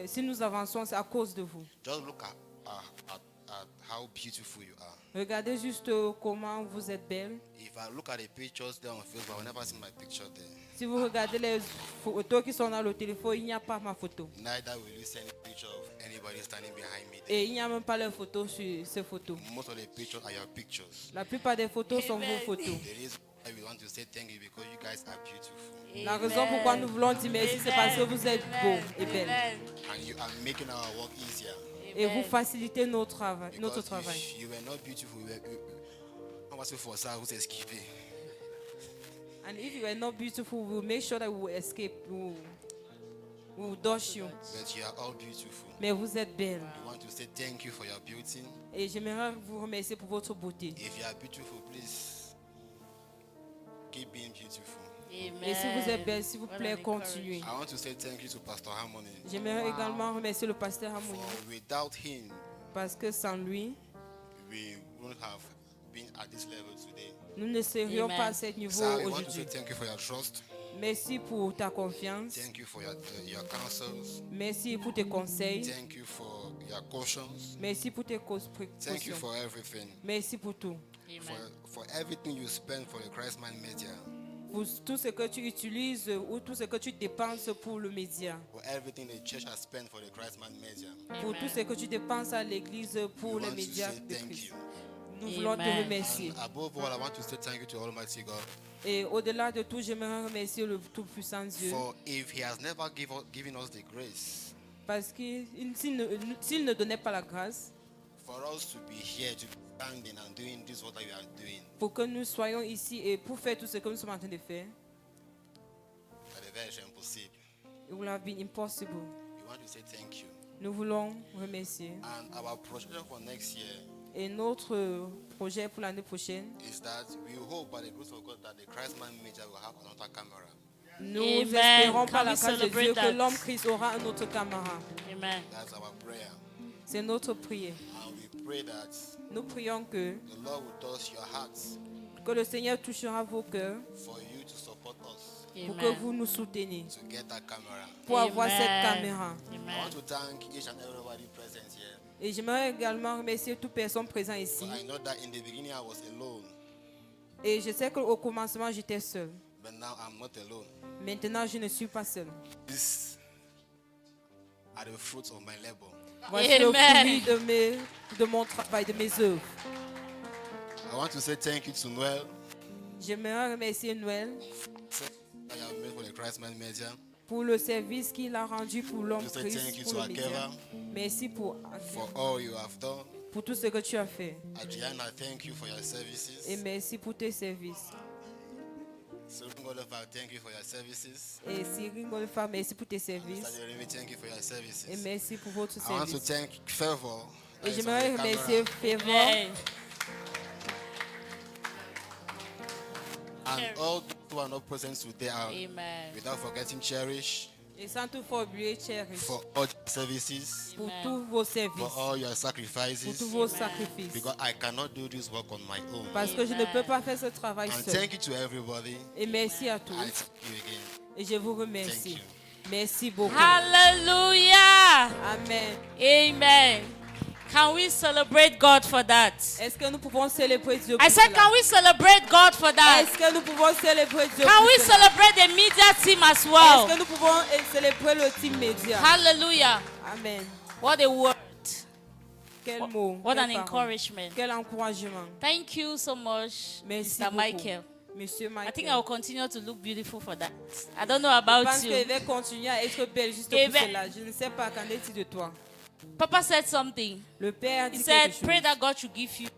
si nous avançons, c'est à cause de vous. Just look at how beautiful you are. Regardez juste comment vous êtes belle. If I look at the pictures there on Facebook, I will never see my picture there. Si vous regardez les photos qui sont dans le téléphone, il n'y a pas ma photo. Neither will you see any picture of anybody standing behind me there. Et il n'y a même pas les photos sur ces photos. Most of the pictures are your pictures. La plupart des photos sont vos photos. The reason why we want to say thank you because you guys are beautiful. La raison pourquoi nous voulons dire merci, c'est parce que vous êtes beaux et belles. And you are making our work easier. Et vous facilitez notre travail. Because if you were not beautiful, on va se forcer à vous esquiver. And if you are not beautiful, we will make sure that we will escape. We will dodge you. But you are all beautiful. Mais vous êtes belles. We want to say thank you for your beauty. Et j'aimerais vous remercier pour votre beauté. If you are beautiful, please keep being beautiful. Et si vous êtes belle, s'il vous plaît, continuez. I want to say thank you to Pastor Harmony. J'aimerais également remercier le pasteur Harmony For without him, parce que sans lui, we wouldn't have been at this level today. nous ne serions Amen. pas à ce niveau So we want to say aujourd'hui. thank you for your trust. Merci pour ta confiance. Thank you for your counsels. Merci pour tes conseils. Thank you for your cautions. Merci pour tes Thank you précautions. for everything. Merci pour tout. For everything you spend for the Christman Media. Pour tout ce que tu utilises ou tout ce que tu dépenses pour le média. For everything the church has spent for the Christman Media. Pour tout ce que tu dépenses à l'église pour We les want to médias say de thank Christ. you. Nous voulons te Amen. remercier. And above all, I want to say thank you to Almighty God. Et au-delà de tout, j'aimerais remercier le Tout-Puissant Dieu. For if He has never given us the grace Parce que s'il ne donnait pas la grâce, for us to be here, to be standing and doing this, what we are doing, pour que nous soyons ici et pour faire tout ce que nous sommes en train de faire, that is very impossible. it would have been impossible. We want to say thank you. Nous voulons remercier. And our projection for next year Et notre projet pour l'année prochaine, is that we hope by the grace of God that the Christman Media will have another camera. nous Amen. espérons Can par la we grâce de celebrate Dieu que that? l'homme Christ aura un autre camarade. Amen. That's our prayer. C'est notre prière. And we pray that Nous prions que the Lord will touch your hearts le Seigneur touchera vos cœurs for you to support us pour que Amen. vous nous souteniez, to get that camera. pour avoir Amen. cette caméra. I Amen. want to thank each and everybody present here. Et j'aimerais également remercier toute personne présente ici. For I know that in the beginning I was alone, Et je sais qu'au commencement, j'étais seule. but now I'm not alone. Maintenant, je ne suis pas seule. These are the fruits of my labor. Voici le Amen. fruit de mon travail, de mes œuvres. I want to say thank you to Noel J'aimerais remercier Noël that you have made for the Christman Media. pour le service qu'il a rendu pour l'homme To say thank Christ, you pour to le média. Akeva Merci pour all you have done. tout ce que tu as fait. Adriana, thank you for your services. Et merci pour tes services. Sylvain Golofa, thank you for your services. Et Cyril Golfa, merci pour tes services. Mr. Jeremy, thank you for your services. Et merci pour votre I want to service. thank Favor. that Et is on j'aimerais the remercier camera, Favor Amen. and all those who are not present today, Amen. without forgetting Cherish, et sans toutefois oublier Cherish for all your services, pour Amen. tous vos for services, all your pour sacrifices, tous vos Amen. sacrifices. because I cannot do this work on my own. Parce que je ne peux pas faire ce travail And seul. thank you to everybody. Et merci à I tous. thank you again. Et je vous Thank remercie. you. Merci beaucoup. Hallelujah. Amen. Amen. Can we celebrate God for that? Est-ce que nous pouvons célébrer Dieu I pour said, cela? can we celebrate God for that? Est-ce que nous pouvons célébrer Dieu Can pour we cela? celebrate the media team as Est-ce well? que nous pouvons célébrer le team média? Hallelujah. Amen. What a word. Quel mot. What quelle an parole, encouragement. Quel encouragement. Thank you so much, Merci Mr. beaucoup. Michael. Monsieur I Michael. think I will continue to look beautiful for that. I don't know Je about pense you. qu'il va continuer à être belle juste Et pour ben- cela. Je ne sais pas, qu'en est-il de toi? Papa said something. Le Père He dit said, quelque pray chose. that God should give you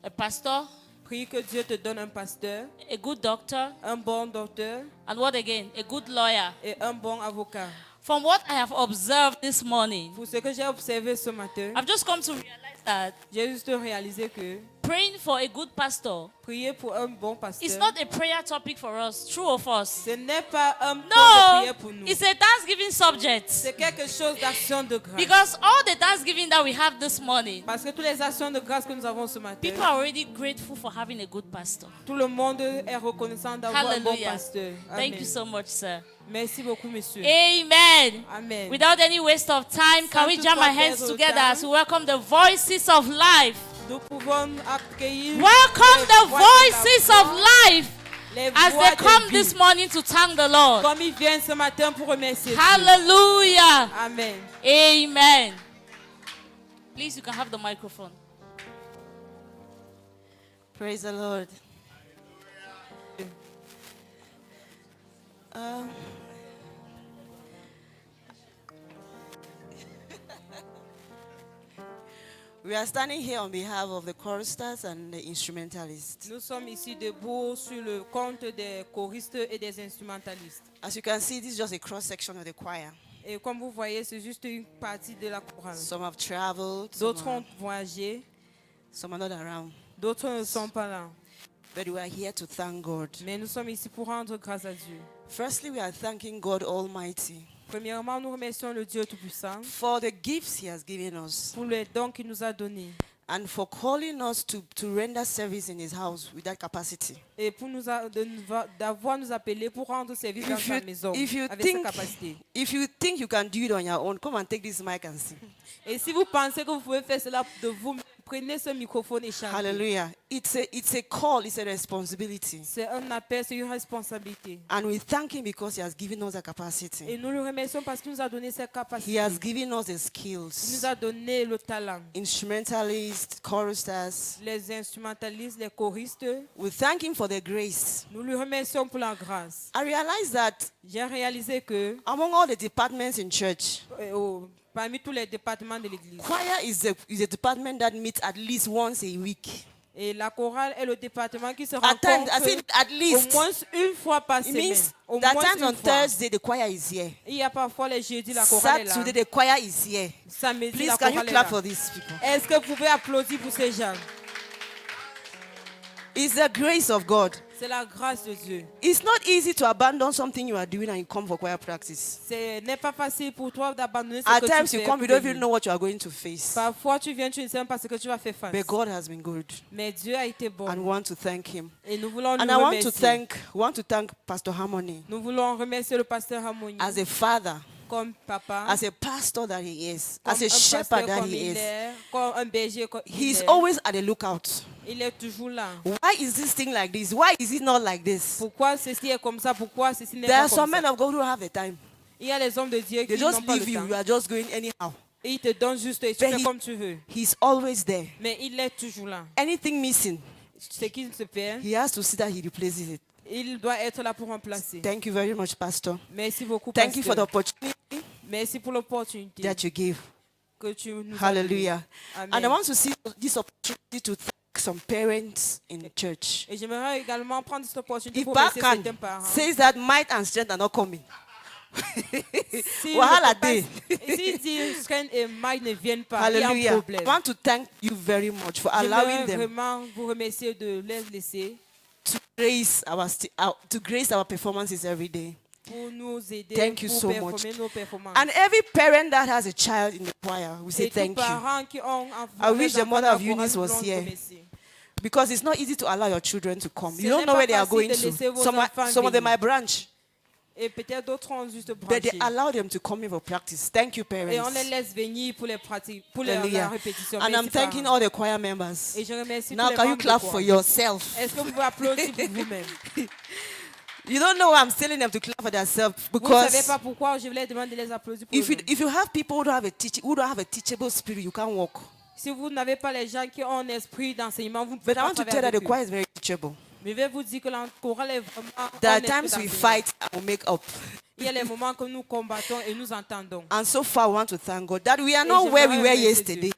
a pastor, Prie que Dieu te donne un pasteur, a good doctor, un bon docteur and what again? A good lawyer. et un bon avocat. From what I have observed this morning, Pour ce que j'ai observé ce matin, I've just come to realize that j'ai juste réalisé que praying for a good pastor prier pour un bon is pasteur, not a prayer topic for us, true of us. ce n'est pas un point de No, prière pour nous. it's a Thanksgiving subject. C'est quelque chose d'action de grâce. Because all the Thanksgiving that we have this morning, Parce que toutes les actions de grâce que nous avons ce matin, people are already grateful for having a good pastor. tout le monde est reconnaissant d'avoir un bon Hallelujah. pasteur. Thank Amen. you so much, sir. Merci beaucoup, monsieur. Amen. Amen. Without any waste of time, can we jam our hands together as we welcome the voices of life? Nous pouvons accueillir Welcome les the voix de la voices foi, of life les as voix they de come vie. this morning to thank the Lord. Comme ils viennent ce matin pour remercier Dieu. Hallelujah. Amen. Amen. Please, you can have the microphone. Praise the Lord. We are standing here on behalf of the choristers and the instrumentalists. Nous sommes ici debout sur le compte des choristes et des instrumentalistes. As you can see, this is just a cross section of the choir. Et comme vous voyez, c'est juste une partie de la chorale. Some have traveled, D'autres ont voyagé, some are not around. d'autres ne sont pas là. But we are here to thank God. Mais nous sommes ici pour rendre grâce à Dieu. Firstly, we are thanking God Almighty Premièrement, nous remercions le Dieu Tout-Puissant for the gifts He has given us pour les dons qu'il nous a donnés and for calling us to render service in His house with that capacity. et pour d'avoir nous appelé pour rendre service dans sa maison if you avec think sa capacité. if you think you can do it on your own, come and take this mic and sing. Et si vous pensez que vous pouvez faire cela de vous, prenez ce microphone et chantez. Hallelujah. It's a call, it's a responsibility. C'est un appel, c'est une responsabilité. And we thank Him because He has given us a Et capacity. nous le remercions parce qu'il nous a donné cette He capacité. has given us the Il nous skills. a donné le talent. Instrumentalists, choristers. Les instrumentalistes, les choristes, We thank Him for the grace. nous lui remercions pour la grâce. I realize that J'ai réalisé que among all the departments in church, parmi tous les départements de l'Église, choir is a department that meets at least once a week. et la chorale est le département qui se At times, rencontre I think at au least. moins une fois par It semaine. means Au that moins times on une fois. Thursday the choir is here. Il y a parfois les jeudis, la chorale est là. Saturday the choir is here. Samedi, Please, la can you chorale est clap là. for these people? Est-ce que vous pouvez applaudir pour ces gens? It's the grace of God. C'est la grâce de Dieu. It's not easy to abandon something you are doing and you come for choir practice. Ce n'est pas facile pour toi d'abandonner ce At que times tu you fais. come, pour you don't venir. even know what you are going to face. Parfois, tu viens, tu ne sais même pas ce que tu vas faire face. But God has been good, Mais Dieu a été bon. and we want to thank Him. Et nous voulons And lui I remercier. want to thank Pastor Harmony Nous voulons remercier le pasteur Harmonie as a father, comme papa, as a pastor that he is, comme as a un shepherd pasteur that comme he il is. est, comme un berger comme il He's est. always at the lookout. Il est toujours là. Why is this thing like this? Why is it not like this? Pourquoi ceci est comme ça? Pourquoi ceci n'est There pas are some comme men ça? of God who don't have the time. Il y a les hommes de Dieu They qui n'ont just pas leave le you. temps. You are just going anyhow. Et ils te donnent juste et tu But fais he- comme tu veux. He's always there. Mais il est toujours là. Anything missing, Ce qui se perd, he has to see that he replaces it. il doit être là pour remplacer. Thank you very much, Pastor. Merci beaucoup, Thank you for the pasteur. opportunity Merci pour l'opportunité that you gave. que tu nous as Hallelujah. donnée. And I Amen. want to see this opportunity to thank some parents in the church. Et j'aimerais également prendre cette opportunité If pour remercier certains Bakan parents. says that might and strength are not coming, Si Wahala le papa- day. si dit Strength et Mike ne viennent pas, il y a un Hallelujah. problème. I want to thank you very much for allowing J'aimerais them vraiment vous remercier de les laisser to grace our performances every day. pour nous aider, Thank you pour so performer nos performances. And every parent that has a child in the choir, we say Et tous thank you. parents qui ont I wish the enfants mother dans of la chorale, Eunice nous was voulons here. remercier. Because it's not easy to allow your children to come. Ce You don't n'est know pas where they are facile going de laisser to. vos Some enfants of them venir. might branch. Et peut-être d'autres ont juste but they branché. allow them to come in for practice. Thank you, Et on parents. les laisse venir pour les pratiques, pour la Hallelujah. répétition. And I'm Merci, thanking parents. all the choir members. Et je remercie Now, tous les can you membres de clap chorale. for yourself? Est-ce que vous pouvez applaudir pour vous-même? You don't know why I'm telling them to clap for themselves Vous ne savez because pas pourquoi je voulais demander de les applaudir pour if eux-mêmes. you have people who don't have a teachable spirit, you can't walk. Si vous n'avez pas les gens qui ont un esprit d'enseignement, vous ne pouvez But I pas want to travailler tell that the avec eux. choir is very teachable. Mais je vais vous dire que la chorale est vraiment There un are esprit times we d'enseignement. fight and we make up. Il y a les moments que nous combattons et nous entendons. And so far, we want to thank God that we are Et not where we j'aimerais were remercier yesterday. Dieu.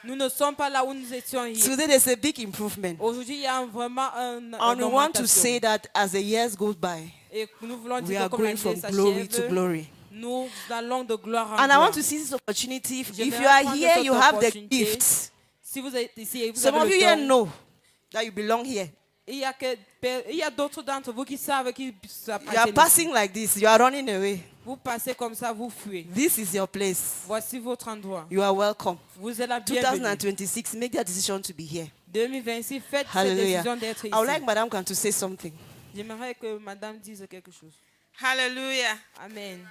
Nous ne sommes pas là où nous étions hier. Today, there's a big improvement. Aujourd'hui, il y a vraiment un And we want to augmentation. say that as the years go by, Et nous voulons we dire are que comme going l'année from glory to s'achève, glory. nous allons de gloire en And I gloire. want to seize this opportunity. If J'aimerais you are prendre here, cette you have the opportunité. gifts. Si vous êtes ici et vous Some avez of le you here don, know that you belong here. il y a d'autres d'entre vous qui savent qu'ils You are appartiennent passing ici. like this. You are running away. Vous passez comme ça, vous fuez. This is your place. Voici votre endroit. You are welcome. Vous êtes la bienvenue. 2026, make that decision to be here. 2026, faites cette Hallelujah. décision d'être ici. I would like Madame Khan to say something. J'aimerais que madame dise quelque chose. Hallelujah. Amen.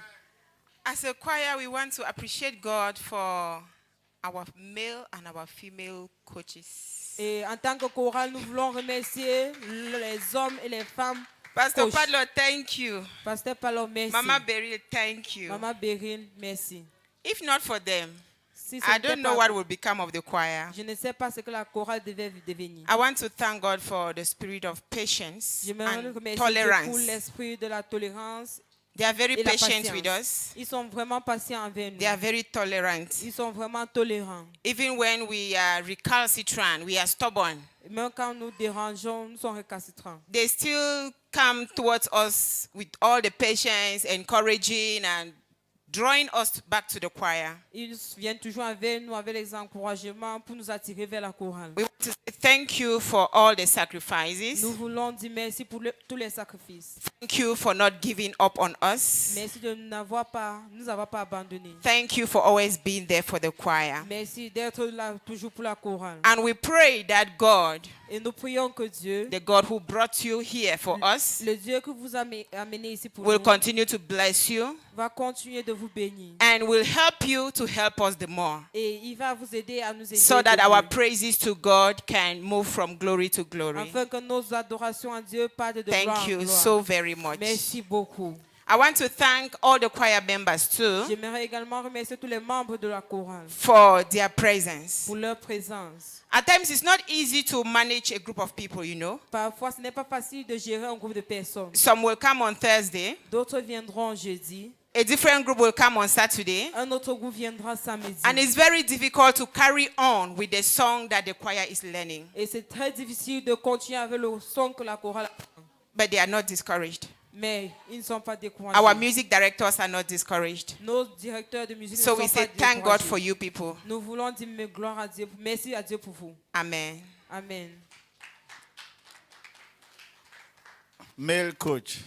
As a choir, we want to appreciate God for our male and our female coaches. Et en tant que chorale, nous voulons remercier les hommes et les femmes. Pastor coachs. Padlo, thank you. Pasteur Palo, merci. Mama Beryl, thank you. Maman Beryl, merci. If not for them, Si ce I n'était don't know pas- what will become of the choir. Je ne sais pas ce que la chorale devait devenir. I want to thank God for the spirit of patience J'aimerais and remercier Dieu pour tolerance. l'esprit de la tolérance They are very et la patient patience. with us. Ils sont vraiment patients envers nous. They are very tolerant. Ils sont vraiment tolérants. Even when we are recalcitrant, we are stubborn, Même quand nous dérangeons, nous sommes récalcitrants. they still come towards us with all the patience, encouraging and drawing us back to the choir. Ils viennent toujours avec nous, avec les encouragements pour nous attirer vers la chorale. We want to say thank you for all the sacrifices. Nous voulons dire merci pour tous les sacrifices. Thank you for not giving up on us. Merci de nous avoir pas abandonnés. Thank you for always being there for the choir. Merci d'être là toujours pour la chorale. And we pray that God, Et nous prions que Dieu, the God who brought you here for us, le Dieu que vous a amené ici pour will nous, continue to bless you va continuer de vous bénir. and will help you to help us the more, Et il va vous aider à nous aider. so that de our mieux. praises to God can move from glory to glory. Afin que nos adorations à Dieu partent de gloire Thank en you gloire. so very much. Merci beaucoup. I want to thank all the choir members too J'aimerais également remercier tous les membres de la chorale for their presence. pour leur présence. At times, it's not easy to manage a group of people, you know. Parfois, ce n'est pas facile de gérer un groupe de personnes. Some will come on Thursday, D'autres viendront jeudi. a different group will come on Saturday, Un autre groupe viendra samedi. and it's very difficult to carry on with the song that the choir is learning. Et c'est très difficile de continuer avec le son que la chorale apprend. But they are not discouraged. Mais ils ne sont pas découragés. Our music directors are not discouraged. Nos directeurs de musique So ne we sont pas say thank God découragés. for you people. Nous voulons dire gloire à Dieu. Merci à Dieu pour vous. Amen. Amen. Male coach.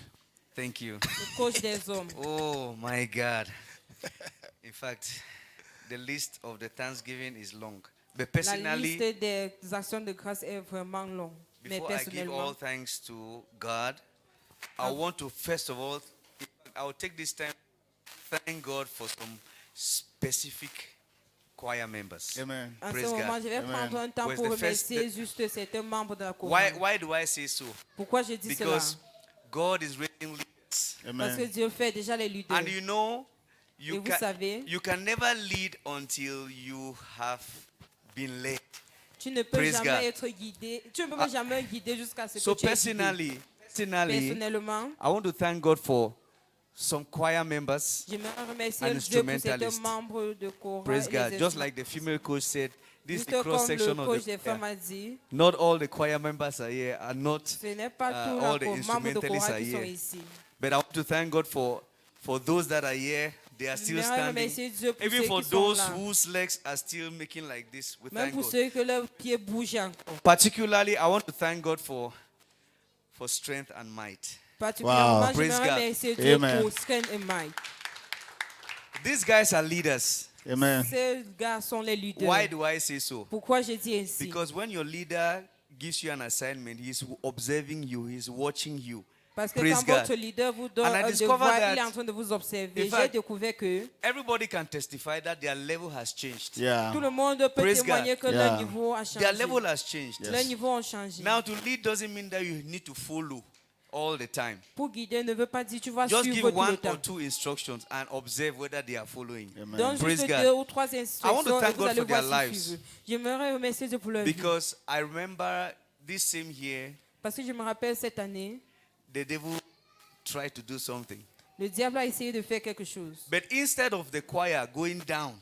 Thank you. Le coach des hommes. Oh my God. In fact, the list of the Thanksgiving is long. But La personally, liste des actions de grâce est vraiment longue. Mais before I give all personnellement, thanks to God, I want to first of all, I'll take this time to thank God for some specific choir members. Amen. en ce Praise moment, God. je vais Amen. prendre un temps Where's pour the first- remercier juste certains membres de la Why, chorale. why do I say so? Pourquoi je dis Because cela? God is raising leaders. Parce que Amen. Dieu fait déjà les leaders. And you know, Et you vous savez, you can never lead until you have been led. tu ne peux Praise jamais God. être guidé. Tu ne peux jamais guider jusqu'à ce So que tu es guidé. personally, Personnellement, I want to thank God for some choir members. j'aimerais remercier And Dieu pour certains instrumentalists. membres de chorale. Praise et God. les Just like the female coach said, this is Juste the cross comme le section coach of des the. femmes a dit, Not all the choir members are here, are not. ce n'est pas tous all les the membres de instrumentalists chorale are qui sont here. ici. But I want to thank God for those that are here. They are still J'aimerais standing. remercier Dieu pour Even ceux for qui sont those là. whose legs are still making like this, we Même thank pour God. ceux que leurs pieds bougent encore. Particularly, I want to thank God for strength and might. Particulièrement, Wow. j'aimerais Praise God. remercier Dieu Amen. pour strength et might. These guys are leaders. Amen. Ces gars sont les leaders. Why do I say so? Pourquoi je dis ainsi? Because when your leader gives you an assignment, he's observing you, he's watching you. Parce que Praise quand God. votre leader vous donne And I un discovered devoir, that, il est en train de vous observer. in J'ai fact, découvert que everybody can testify that their level has changed. Yeah. tout le monde peut Praise témoigner God. que Yeah. leur niveau a Their changé. level has changed. Leur niveau a changé. Now, to lead doesn't mean that you need to follow all the time. Pour guider ne veut pas dire tu vas Just give suivre tout one le temps. or two instructions and observe whether they are following. Donne Praise juste God. 2 ou 3 I want to instructions et thank vous God allez for their voir lives. si suivre. J'aimerais remercier Dieu pour leur vie. Because I remember this same year, Parce que je me rappelle cette année, the devil tried to do something. le diable a essayé de faire quelque chose. But instead of the choir going down,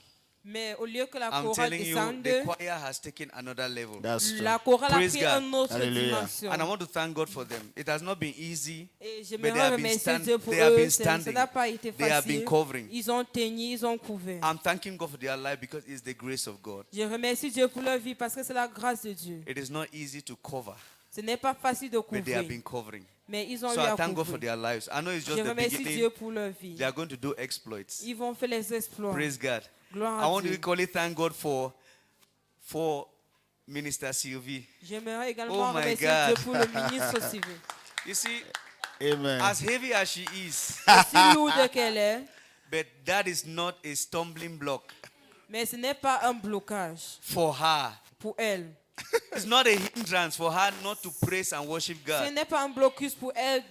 Mais au lieu que la I'm chorale telling you, descende, the choir has taken another level. That's true. la chorale a Praise pris God. une autre Hallelujah. dimension. And I want to thank God for them. It has not been easy. Et But j'aimerais they have been remercier stand- Dieu pour they have eux. been Ça standing. n'a pas été They have been facile. covering. Ils ont tenu, ils ont couvert. I'm thanking God for their life because it's the grace of God. Je remercie Dieu pour leur vie parce que c'est la grâce de Dieu. It is not easy to cover, Ce n'est pas facile de but they have couvrir, been covering. mais ils ont So eu I à thank God for couvrir. their lives. I know it's just Je the remercie Dieu beginning. pour leur vie. They are going to do exploits. Ils vont faire les exploits. Praise God. Gloire I à want to Dieu. equally thank God for Minister Sylvie. J'aimerais également Oh my remercier God. Dieu pour le ministre Sylvie. You see, Amen. as heavy as she is, Aussi lourde qu'elle est, but that is not a stumbling block mais ce n'est pas un blocage for her. pour elle. It's not a hindrance for her not to praise and worship Ce God. n'est pas un blocus pour elle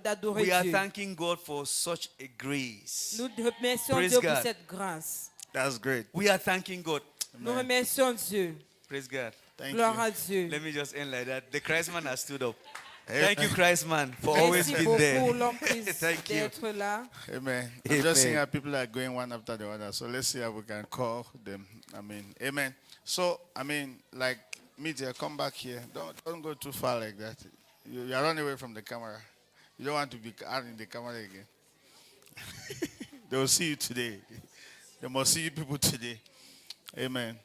d'adorer We are Dieu. thanking God for such a grace. Nous remercions Praise Dieu pour God. cette grâce. That's great. We are thanking God. Nous remercions Dieu. Praise God. Thank Gloire you. à Dieu. Let me just end like that. The Christman has stood up. Amen. Thank you, Christman, for always Merci being beaucoup, there. l'homme Christ, Thank you. d'être là. Amen. I'm Amen. just seeing how people are going one after the other. So let's see how we can call them. Amen. So, like, media, come back here. Don't go too far like that. You are running away from the camera. You don't want to be out in the camera again. They will see you today. They must see you people today. Amen.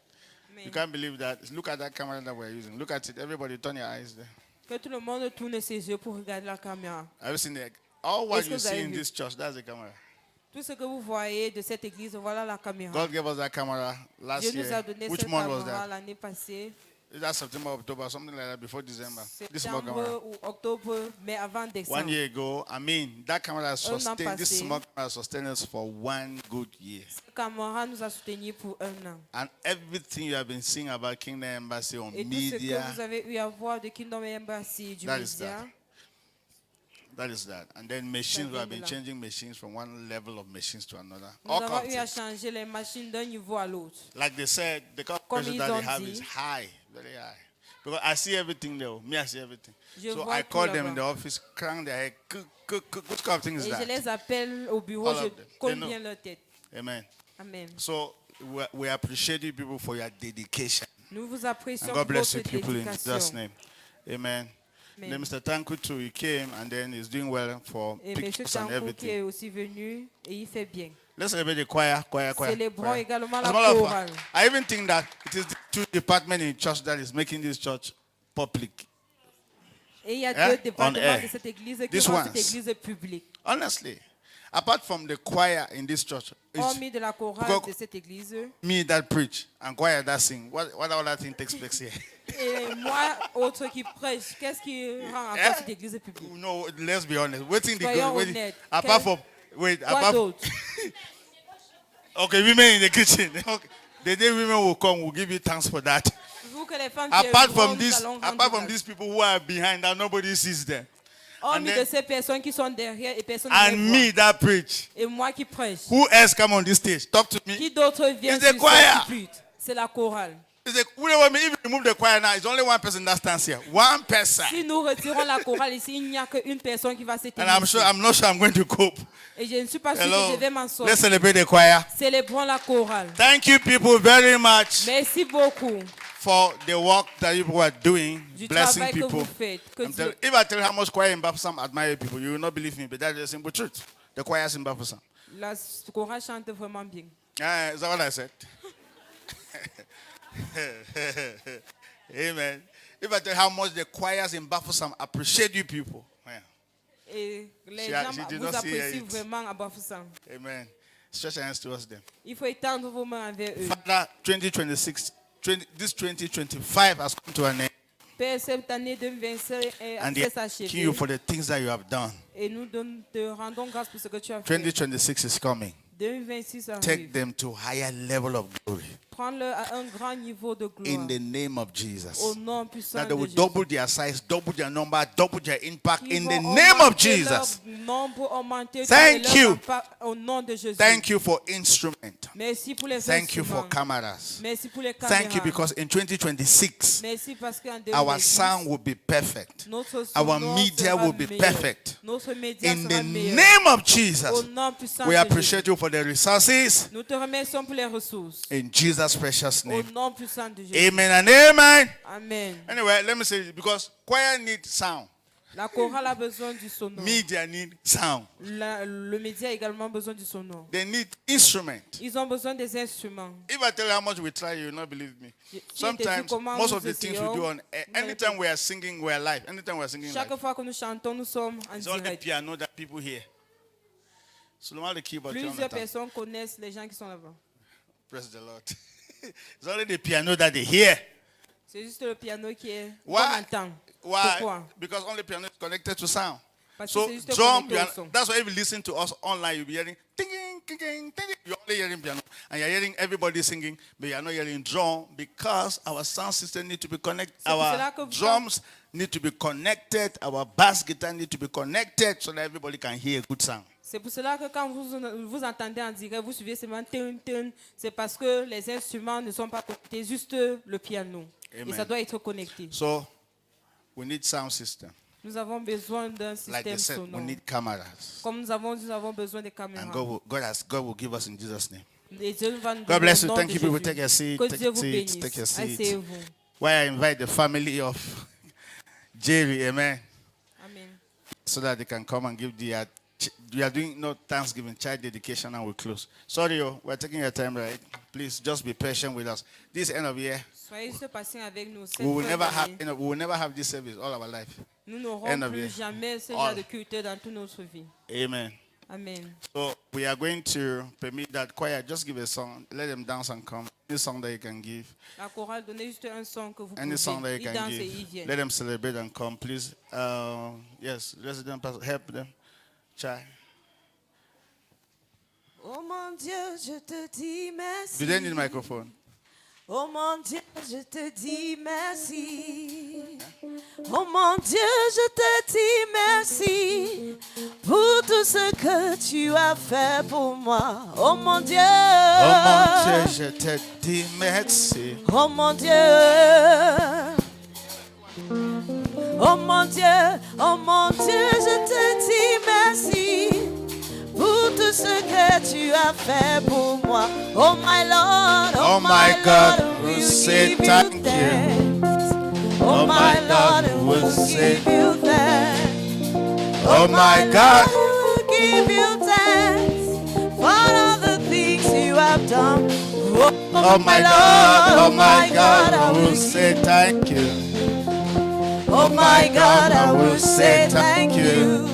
Amen. You can't believe that. Look at that camera that we're using. Look at it. Everybody turn your eyes there. Que tout le monde tourne ses yeux pour regarder la caméra. Have you seen it? All what Est-ce que you vous see avez in vu? this church, that's the camera. Tout ce que vous voyez de cette église, voilà la caméra. God gave us that camera last Dieu nous a year. donné Which cette month was caméra that? l'année passée. That's September, October, something like that, before December. This small Septembre camera. ou octobre, mais avant 1 décembre. year ago, that camera has Un an sustained, this passé. small camera has sustained us for 1 good year. Cette caméra nous a soutenus pour un an. And everything you have been seeing about Kingdom Embassy on Et tout ce que media, vous avez eu à voir de Kingdom Embassy, du That is média, that is that. And then machines, we vient have de been là. changing machines from one level of machines to another. nous All avons kinds eu à of things. changer les machines d'un niveau à l'autre. Like they said, the kind of Comme pressure ils that they ont have dit. is high, very high. Because I see everything there. Me, I see everything. Je So vois I tout call them là-bas. in the office, crank their head. What kind of thing is Et je that? les appelle au bureau, All je of them. They colle know. bien leur tête. Amen. Amen. So we appreciate you people for your dedication. Nous vous apprécions And pour God bless you votre people in Jesus' dédication. name. Amen. Amen. Then Mr. Tanku too, he came and then he's doing well for Et M. pictures and Tankou qui everything. est aussi venu et il fait bien. Let's celebrate the choir. Célébrons également As la a matter of chorale. fact, I even think that it is the two departments in church that is making this church public. Et il y a Yeah? deux On départements air. de cette église qui These rendent cette ones. église publique. Honestly, apart from the choir in this church, it's Hormis de la chorale because de cette église. me that preach and choir that sing. What other thing takes place here? Et moi, autre qui prêche, qu'est-ce qui rend Eh? encore cette église publique? No, let's be honest. Soyons honnêtes. Apart from Quoi apart d'autre? okay, women in the kitchen. Okay. The day women will come, we'll give you thanks for that. Vous que les femmes Apart viendront, from nous this, allons rendre apart from grâce. these people who are behind that nobody sees them, Hormis then- de ces personnes qui sont derrière et personne ne and les me voit. that preach, Et moi qui prêche. who else come on this stage? Talk to me. Qui d'autre vient It's the sur choir. cette pulpite? C'est la chorale. It's like, we don't- if you remove the choir now, it's only one person that stands here. One person. Si nous retirons la chorale ici, il n'y a qu'une personne qui va And I'm s'éteindre. not sure I'm going to cope. Et je ne suis pas sûr que Hello. je vais m'en Let's sortir. celebrate the choir. Célébrons la chorale. Thank you people very much Merci beaucoup for the work that you people are doing, du blessing travail que people. vous faites. Que Dieu- If I tell you how much choir in Bafusam admire people, you will not believe me, but that's the simple truth. The choirs in Bafusam. La chorale chante vraiment bien. Is that what I said? Amen. If I tell you how much the choirs in Bafusam appreciate you people. Yeah. Et les She gens did vous not see apprécient it. vraiment à Bafoussam. Amen. Stretch your hands towards them. Il faut étendre vos mains envers eux. Father, 2026, this 2025 has come to an end. Père, cette année 2025 est And assez they thank you s'achever. for the things that you have done. Et nous te rendons grâce pour ce que tu as fait. 2026 is coming. 2026 Take arrive. them to higher level of glory. Prends-le à un grand niveau de gloire. In the name of Jesus. Au nom puissant That de they will Jésus. double their size, double their number, double their impact Qu'ils in the vont name of augmenter Jesus. leur nombre, augmenter Thank leur you. impact au nom de Jésus. Thank you for instrument. Merci pour les Thank you for instruments. cameras. Merci pour les caméras. Thank you because in 2026, Merci parce qu'en our 2026, sound will be perfect. notre Our sonore media sera will be meilleur. perfect. Notre média In sera the meilleur. name of Au Jesus, nom puissant we de appreciate you for the resources. Jésus. Nous te remercions pour les ressources. In Jesus' precious Au name. nom puissant de Jésus. Amen and amen. Amen. Anyway, let me say it because choir need sound. La chorale a besoin du sonore. Media need sound. Le média a également besoin du sonore. They need instrument. Ils ont besoin des instruments. If I tell you how much we try, you will not believe me. Sometimes, comment most nous of the things we essayons, do on air, anytime we are singing, we are live. Anytime we are singing live. Chaque fois que nous chantons, nous sommes en It's only direct. piano that people hear. Seulement le keyboard qui Plusieurs entend. personnes connaissent les gens qui sont là-bas. Praise the Lord. It's only the piano that they hear. C'est juste le piano qui est Why? qu'on entend. Why? Pourquoi? Because only piano is connected to sound. Parce que So c'est juste drum, connecté au son. that's why if you listen to us online, you'll be hearing ting ting ting ting. You're only hearing piano, and you're hearing everybody singing, but you're not hearing drum because our sound system need to be connected. C'est pour cela Our que vous- drums need to be connected. Our bass guitar need to be connected so that everybody can hear a good sound. C'est pour cela que quand vous entendez en direct, vous suivez seulement tun, tun. C'est parce que les instruments ne sont pas connectés, juste le piano. Amen. Et ça doit être connecté. So we need sound system. Nous avons besoin d'un Like they système said, sonore. we need cameras. Comme nous avons besoin de caméras. And God will give us in Jesus' name. Et Dieu va nous God donner bless au you. nom Thank de you, people. Jésus. Take a seat. Que Take Dieu a vous seat. bénisse. Take a seat. Asseyez-vous. Why I invite the family of Jerry, amen, Amen. so that they can come and give the. We are doing no Thanksgiving, child dedication, and we'll close. Sorry, we're taking your time, right? Please just be patient with us. This end of year, Soyez juste patient avec nous. Cette we will fin never d'année, have, we will never have this service all our life. nous n'aurons end of plus year. jamais ce All. genre de culte dans toute notre vie. Amen. Amen. So we are going to permit that choir. Just give a song. Let them dance and come. Any song that you can give. La chorale, donnez juste un son que vous Any pouvez. song that you Ils can dansent et ils give. viennent. Let them celebrate and come, please. Yes, resident pastor, help them. Try. Oh mon Dieu, je te dis merci. Do they need a microphone? Oh mon Dieu, je te dis merci. Oh mon Dieu, je te dis merci pour tout ce que tu as fait pour moi. Oh mon Dieu. Oh mon Dieu, je te dis merci. Oh mon Dieu. Oh mon Dieu, je te dis merci pour tout ce que tu as fait pour moi. Oh my Lord, Oh my God, we say thank you. Oh my God, Lord, we we'll say. give you thanks. Oh my God, we'll give you thanks for all the things you have done. oh my God, I will say thank you. Oh my God, I will say thank you.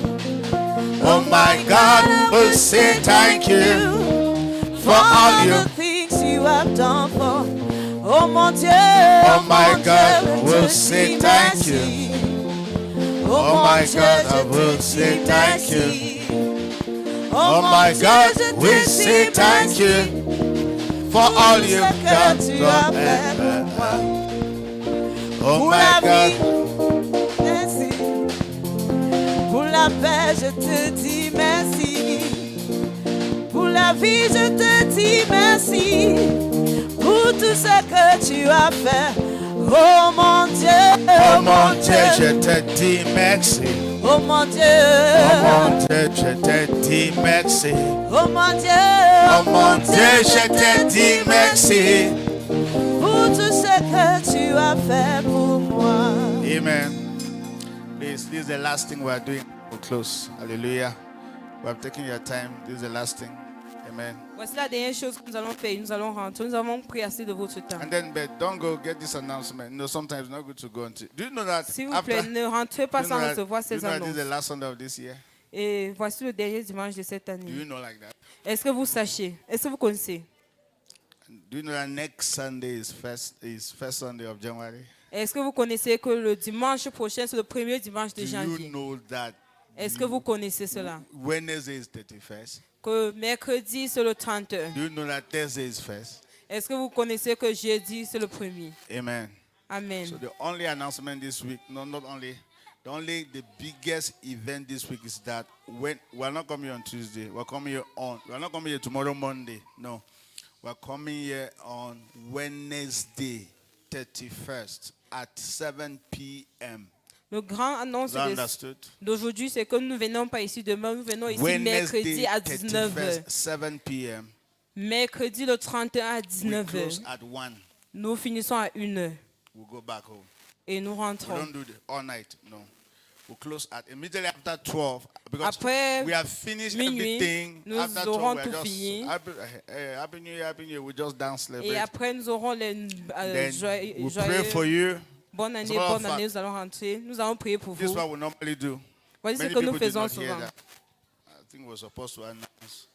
Oh my God, we'll say thank you for all the things you have done for. Oh mon Dieu, oh my God, we'll say thank you. Oh my God, I will say thank you. Oh my God, we'll say thank you for all you've done. Oh my God. Merci. Pour la paix, je te dis merci. Pour la vie, je te dis merci. Pour tout ce que tu as fait. Oh mon Dieu, oh mon Dieu, je te dis merci. Oh mon Dieu, oh mon Dieu, je te dis merci. Oh mon Dieu, oh mon Dieu, je te dis merci. Pour tout ce que tu as fait pour moi. Amen. Please, this is the last thing we are doing. We'll close. Hallelujah. We have taken your time. This is the last thing. Amen. Voici la dernière chose que nous allons faire. Nous allons rentrer. Nous avons pris assez de votre temps. And then, but don't go get this announcement. No, sometimes it's not good to go until. Do you know that? S'il vous plaît, ne rentrez pas sans recevoir ces do you know that this annonces. is the last Sunday of this year? Et voici le dernier dimanche de cette Do année. you know like that? Est-ce que vous sachez? Est-ce que vous connaissez? Do you know that next Sunday is first Sunday of January? Est-ce que vous connaissez que le dimanche prochain, c'est le premier dimanche de Do you janvier? know that Est-ce que vous connaissez cela? Wednesday is 31st? Que mercredi, c'est le 31. Do you know that Thursday is first? Est-ce que vous connaissez que jeudi, c'est le premier? Amen. Amen. So the only announcement this week, no, not only, the biggest event this week is that when we're not coming on Tuesday, we're not coming here tomorrow Monday. No, we're coming here on Wednesday, 31st at 7 p.m. Le grand annonce Is that understood? d'aujourd'hui, c'est que nous venons pas ici demain, nous venons ici mercredi Wednesday, à 19h. 31st, 7 p.m. Mercredi le 31 à We 19h. close at 1. Nous finissons à 1h We'll go back home. et nous We rentrons. don't do it all night. No. We close at immediately after 12 because Après we have finished minuit, everything. nous After aurons 12, we tout are fini. just happy New Year, Happy New Year. We just dance, Et celebrate. après, nous aurons les Then we pray for you. bonne It's année, a lot of bonne année. fun. Nous allons rentrer. Nous allons prier pour This is vous. what we normally do. Voici ce Many que nous people did faisons not hear souvent. that. I think we're supposed to announce.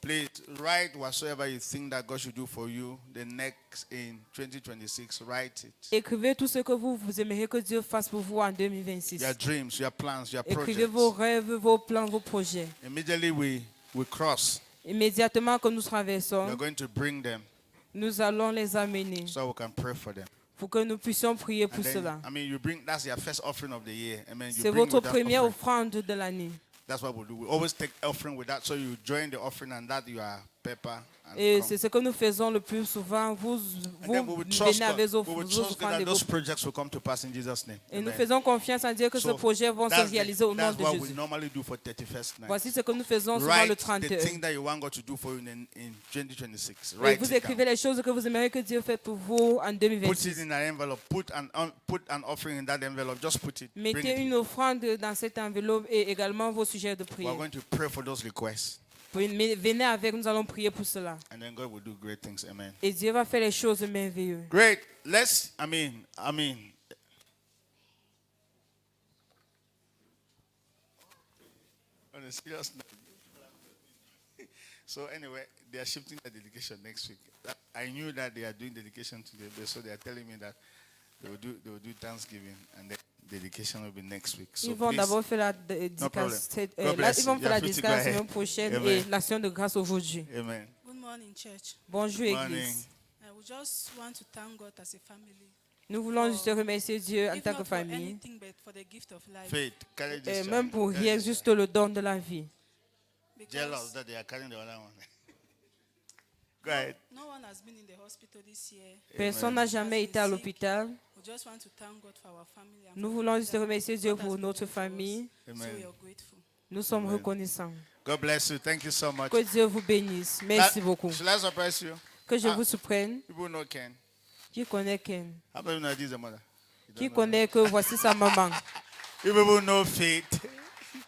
Please write whatsoever you think that God should do for you the next in 2026. Write it. Écrivez tout ce que vous aimeriez que Dieu fasse pour vous en 2026. Your dreams, your plans, your Écrivez projects. vos rêves, vos plans, vos projets. Immediately we cross. Immédiatement que nous We're traversons, going to bring them nous allons les amener so we can pray for them. pour que nous puissions prier And pour then, cela. I mean, you bring, that's your first offering of the year. I mean, you C'est bring votre with that première offering. offrande de l'année. That's what we do. We always take offering with that. So you join the offering and that you are pepper. And Et come. c'est ce que nous faisons le plus souvent. Vous And then we will trust venez avec God. vos We will vos trust God offrandes that et vos... those projects will come to pass in Jesus' name. Et nous Amen. faisons confiance en Dieu que So ces projets vont se that's réaliser au nom that's de what we Jésus. normally do for 31st night. Voici ce que nous faisons souvent le Write the 31. thing that you want God to do for you in 2026. Et Write vous it down. écrivez les choses que vous aimeriez que Dieu fasse pour vous en Put it 2026. in an envelope. Put an offering in that envelope. Just put it. Bring Mettez it. une offrande dans cette enveloppe et également vos sujets de We are prière. going to pray for those requests. Venez avec, nous allons prier pour cela. And then God will do great things. Amen. Et Dieu va faire les choses merveilleuses. Great. I mean, on a serious note. So anyway, they are shifting the dedication next week. I knew that they are doing dedication today, so they are telling me that they will do Thanksgiving and the dedication will be next week. So Ils vont please, d'abord faire la problem. dédicace, God bless ils vont you. faire la You are free to go dédicace la ahead. semaine prochaine Amen. et l'action de grâce aujourd'hui. Amen. Good morning, church. Bonjour Good morning. Église. I would just want to thank God as a family. Nous voulons juste remercier Dieu en If tant not que for famille. anything but for the gift of life. Faith, carry this Et child. même pour Carry rien, this juste child. le don de la vie. Jealous Because that they are carrying the other one. Go ahead. no one has been in the hospital this year. Personne n'a jamais été à l'hôpital. We just want to thank God for our family. and Nous for voulons all juste that remercier Dieu God has pour been notre doing for us. famille. So Amen. we are grateful. Nous sommes reconnaissants. God bless you. Thank you so much. Que Dieu vous bénisse. Merci beaucoup. Shall I surprise you? Que je Ah. vous surprenne. People know Ken. Qui connaît Ken? How many know this is a mother? You Qui don't know connaît que voici sa maman? You people know Faith.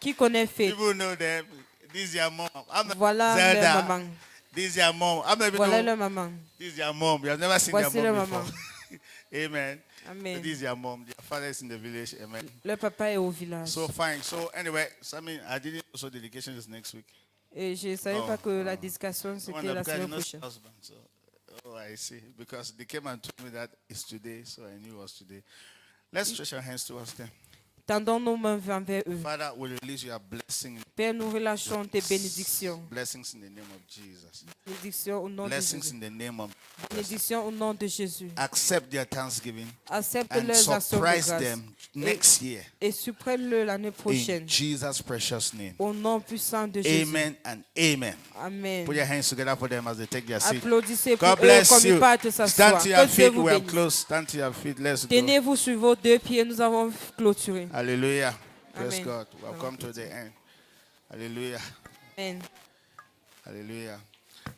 Qui connaît Faith? People know them. This is your mom. I'm not Voilà Zelda. leur maman. This is your mom. I'm not even Voilà know. leur maman. This is your mom. You have never seen Voici your leur mom maman. before. Amen. Amen. This is your mom. Your father is in the village. Amen. Le papa est au village. So fine. So anyway, so, I didn't also dedication is next week. Et je ne savais Oh, pas que la dédication c'était Wonder, la because I semaine know prochaine. husband, so, oh, I see. Because they came and told me that it's today, so I knew it was today. Let's stretch our hands towards them. Tendons nos mains envers eux. Father, we release your blessing, Père, nous relâchons tes bénédictions. blessings in the name of Jesus. Bénédictions au nom de Blessings Jésus. in the name of Jesus. Bénédictions au nom de Jésus. Accept their thanksgiving Accepte and leurs actions de surprise grâce. them next year Et supprime-le l'année in prochaine. Jesus' precious name. Au nom puissant de Jésus. Amen and amen. Amen. Put your hands together for them as they take their seat. Applaudissez pour God eux bless comme ils you. partent s'asseoir. Stand to your Que Dieu feet. vous We are bénisse. close. Stand to your feet. Let's go. Tenez-vous sur vos deux pieds. Nous avons clôturé. Hallelujah. Praise Amen. God. We have come to the end. Hallelujah. Amen. Hallelujah.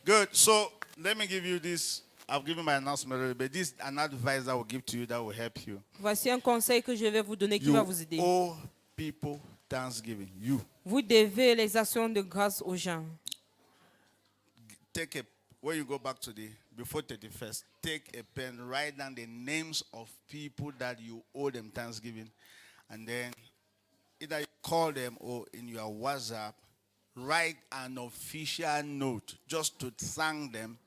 Good. So let me give you this. I've given my announcement already, but this is an advice that I will give to you that will help you. Voici un conseil que je vais vous donner qui You va vous aider. owe people thanksgiving. You Vous devez les actions de grâce aux gens. take a when you go back to the before 31st, take a pen, write down the names of people that you owe them thanksgiving, and then either you call them or in your WhatsApp, write an official note just to thank them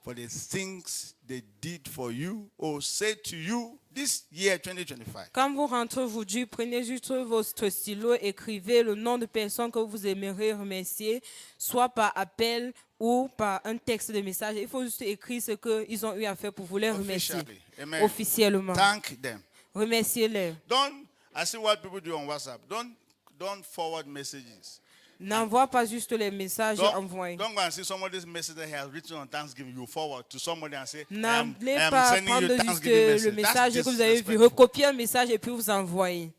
for the things they did for you or say to you this year 2025. Quand vous rentrez aujourd'hui, prenez juste votre stylo, écrivez le nom de personnes que vous aimeriez remercier, soit par appel ou par un texte de message. Il faut juste écrire ce qu'ils ont eu à faire pour vous les remercier. Officially. Amen. Officiellement. Thank them. Remerciez-les. I see what people do on WhatsApp. Don't forward messages. N'envoie pas juste les messages envoyés. Don't go and see somebody's message that he has written on Thanksgiving. You forward to somebody and say, N'allez I am pas sending prendre you juste Thanksgiving le message. message que vous avez vu, recopier un message et puis vous envoyer.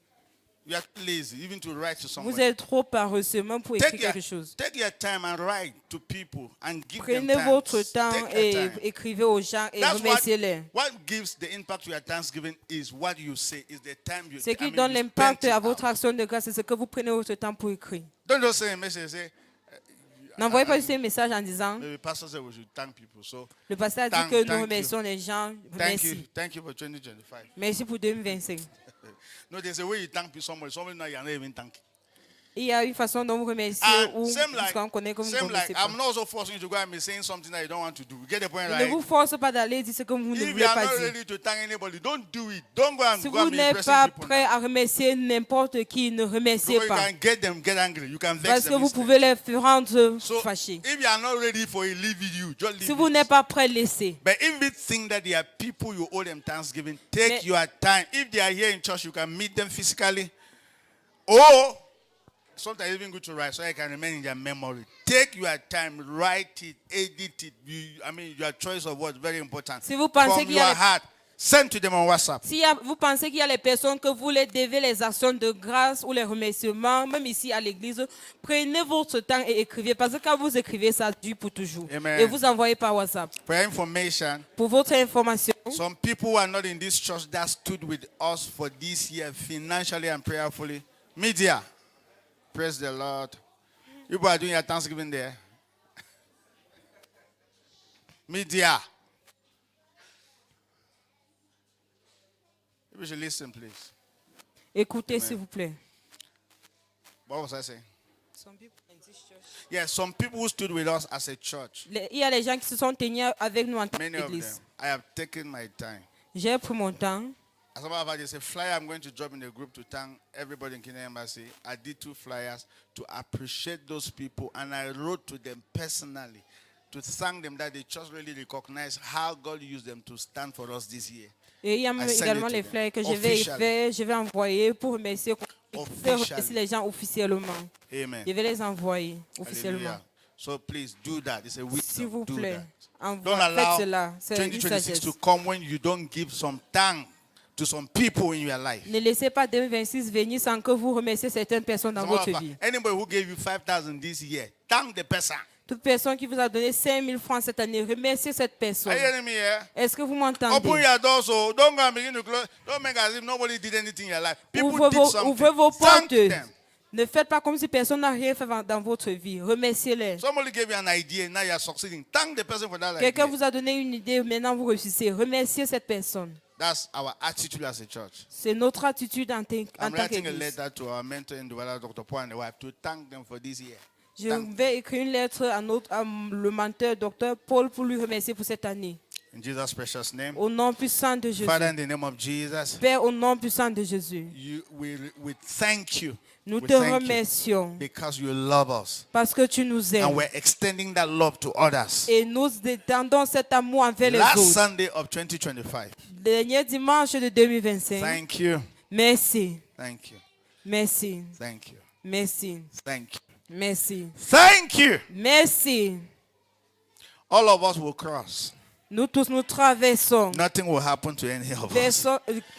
You are too lazy even to write to somebody. Vous êtes trop paresseux même pour écrire quelque chose. Take your time and write to people and give Prenez them votre thanks. temps Take your et time. écrivez aux gens et remerciez-les. What gives the impact to your Thanksgiving is what you say, is the time you. Ce qui donne l'impact à votre action de grâce, c'est ce que vous prenez votre temps pour écrire. Don't just say a message. Say. N'envoyez pas juste un message en disant. The pastor said we should thank people. So. Le pasteur a dit que nous remercions les gens. Merci. Thank you for 2025. Merci pour 2025. No, there's a way you thank somebody. Somebody now you're not even thanking. Il y a une façon dont vous remerciez ou qu'on connaît comme vous ne remerciez pas. I'm not also forcing you to go and be saying something that you don't want to do. You get the point, Ne right? vous force pas d'aller dire ce que vous ne If voulez you are pas not dire. ready to thank anybody, don't do it. Don't go and Si go and vous be n'êtes impressing pas people. prêt à remercier n'importe qui, ne remerciez Because pas. you can get angry. You can vex Parce que them vous instead. pouvez les rendre fâchés. If you are not ready for it, leave it you. Just leave Si vous it. n'êtes pas prêt, laissez. But if you think that there are people you owe them Thanksgiving, take your time. If they are here in church, you can meet them physically. Or sometimes it's even good to write so I can remain in their memory. Take your time, write it, edit it. Your choice of words very important. Si vous pensez From qu'il y a your heart, send to them on WhatsApp. Si vous pensez qu'il y a les personnes que vous les devez les actions de grâce ou les remerciements, même ici à l'église, prenez votre temps et écrivez. Parce que quand vous écrivez, ça dure pour toujours. Amen. Et vous envoyez par WhatsApp. For your information, Pour votre information, some people who are not in this church that stood with us for this year financially and prayerfully. Media, praise the Lord. You are doing your Thanksgiving there. Media. You should listen, please. écoutez s'il vous plaît. What was I saying? Yes, some people who stood with us as a church. Il y a les gens qui se sont tenus avec nous en tant Many of them. qu'église. I have taken my time. J'ai pris mon temps. As a matter of fact, there's a flyer I'm going to drop in the group to thank everybody in Kenya Embassy. I did 2 flyers to appreciate those people, and I wrote to them personally to thank them that the church really recognized how God used them to stand for us this year. Et il y a I send également it to les them. fleurs que je vais Officially. faire, je vais envoyer pour remercier Officially. les gens officiellement. Amen. Je vais les envoyer officiellement. Hallelujah. So please do that. It's a S'il wisdom. vous Do plaît, that. Don't faites allow cela. C'est une 2026 sagesse. to come when you don't give some thanks to some people in your life. Ne laissez pas 2026 venir sans que vous remerciez certaines personnes dans As a votre matter of vie. fact, anybody who gave you 5,000 this year, thank the person. Toute personne qui vous a donné 5 000 francs cette année, remerciez cette personne. Are you hearing me here? Est-ce que vous Open m'entendez? your doors, so don't go and begin to close. Don't make as if nobody did anything in your life. People Ouvrez vos did something. Thank portes. them. Ne faites pas comme si personne n'a rien fait dans votre vie. Remerciez-les. Somebody gave you an idea, now you are succeeding. Thank the person for that Quelqu'un idea. vous a donné une idée, maintenant vous réussissez. Remerciez cette personne. That's our attitude as a church. C'est notre attitude en tant I'm writing a qu'église. letter to our mentor in Douala, Dr. Paul and the wife, to thank them for this year. Je vais écrire une lettre à le menteur, Dr. Paul, pour lui remercier pour cette année. In Jesus' precious name. Au nom puissant de Jésus. Father, in the name of Jesus, Père, au nom puissant de Jésus. we thank you. Nous We te thank you remercions because you love us. parce que tu nous aimes. And we're extending that love to others. Et nous étendons cet amour envers les Last autres. Sunday of 2025. Dernier dimanche de 2025. Thank you. Merci. Thank you. Merci. Thank you. Merci. Thank you. Merci. Thank you. Merci. All of us will cross. Nous tous nous traversons. Nothing will happen to any of us.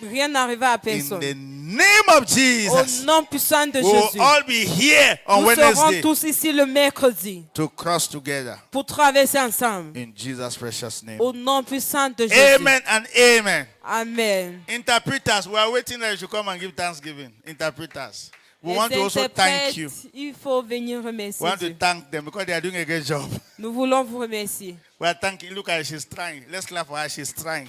Rien n'arriva à In personne. the name of Jesus, Au nom puissant de we will Jésus. all be here on Nous serons Wednesday tous ici le mercredi to cross together. pour traverser ensemble. In Jesus' precious name. Au nom puissant de Jésus. Amen and amen. Amen. Interpreters, we are waiting that you should come and give thanksgiving. Interpreters. We Les want to also thank interprètes, you. il faut venir We remercier want to Dieu. thank them because they are doing a great job. Nous voulons vous remercier. We are thanking. Look at her, she's trying. Let's clap for her. She's trying.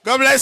God bless.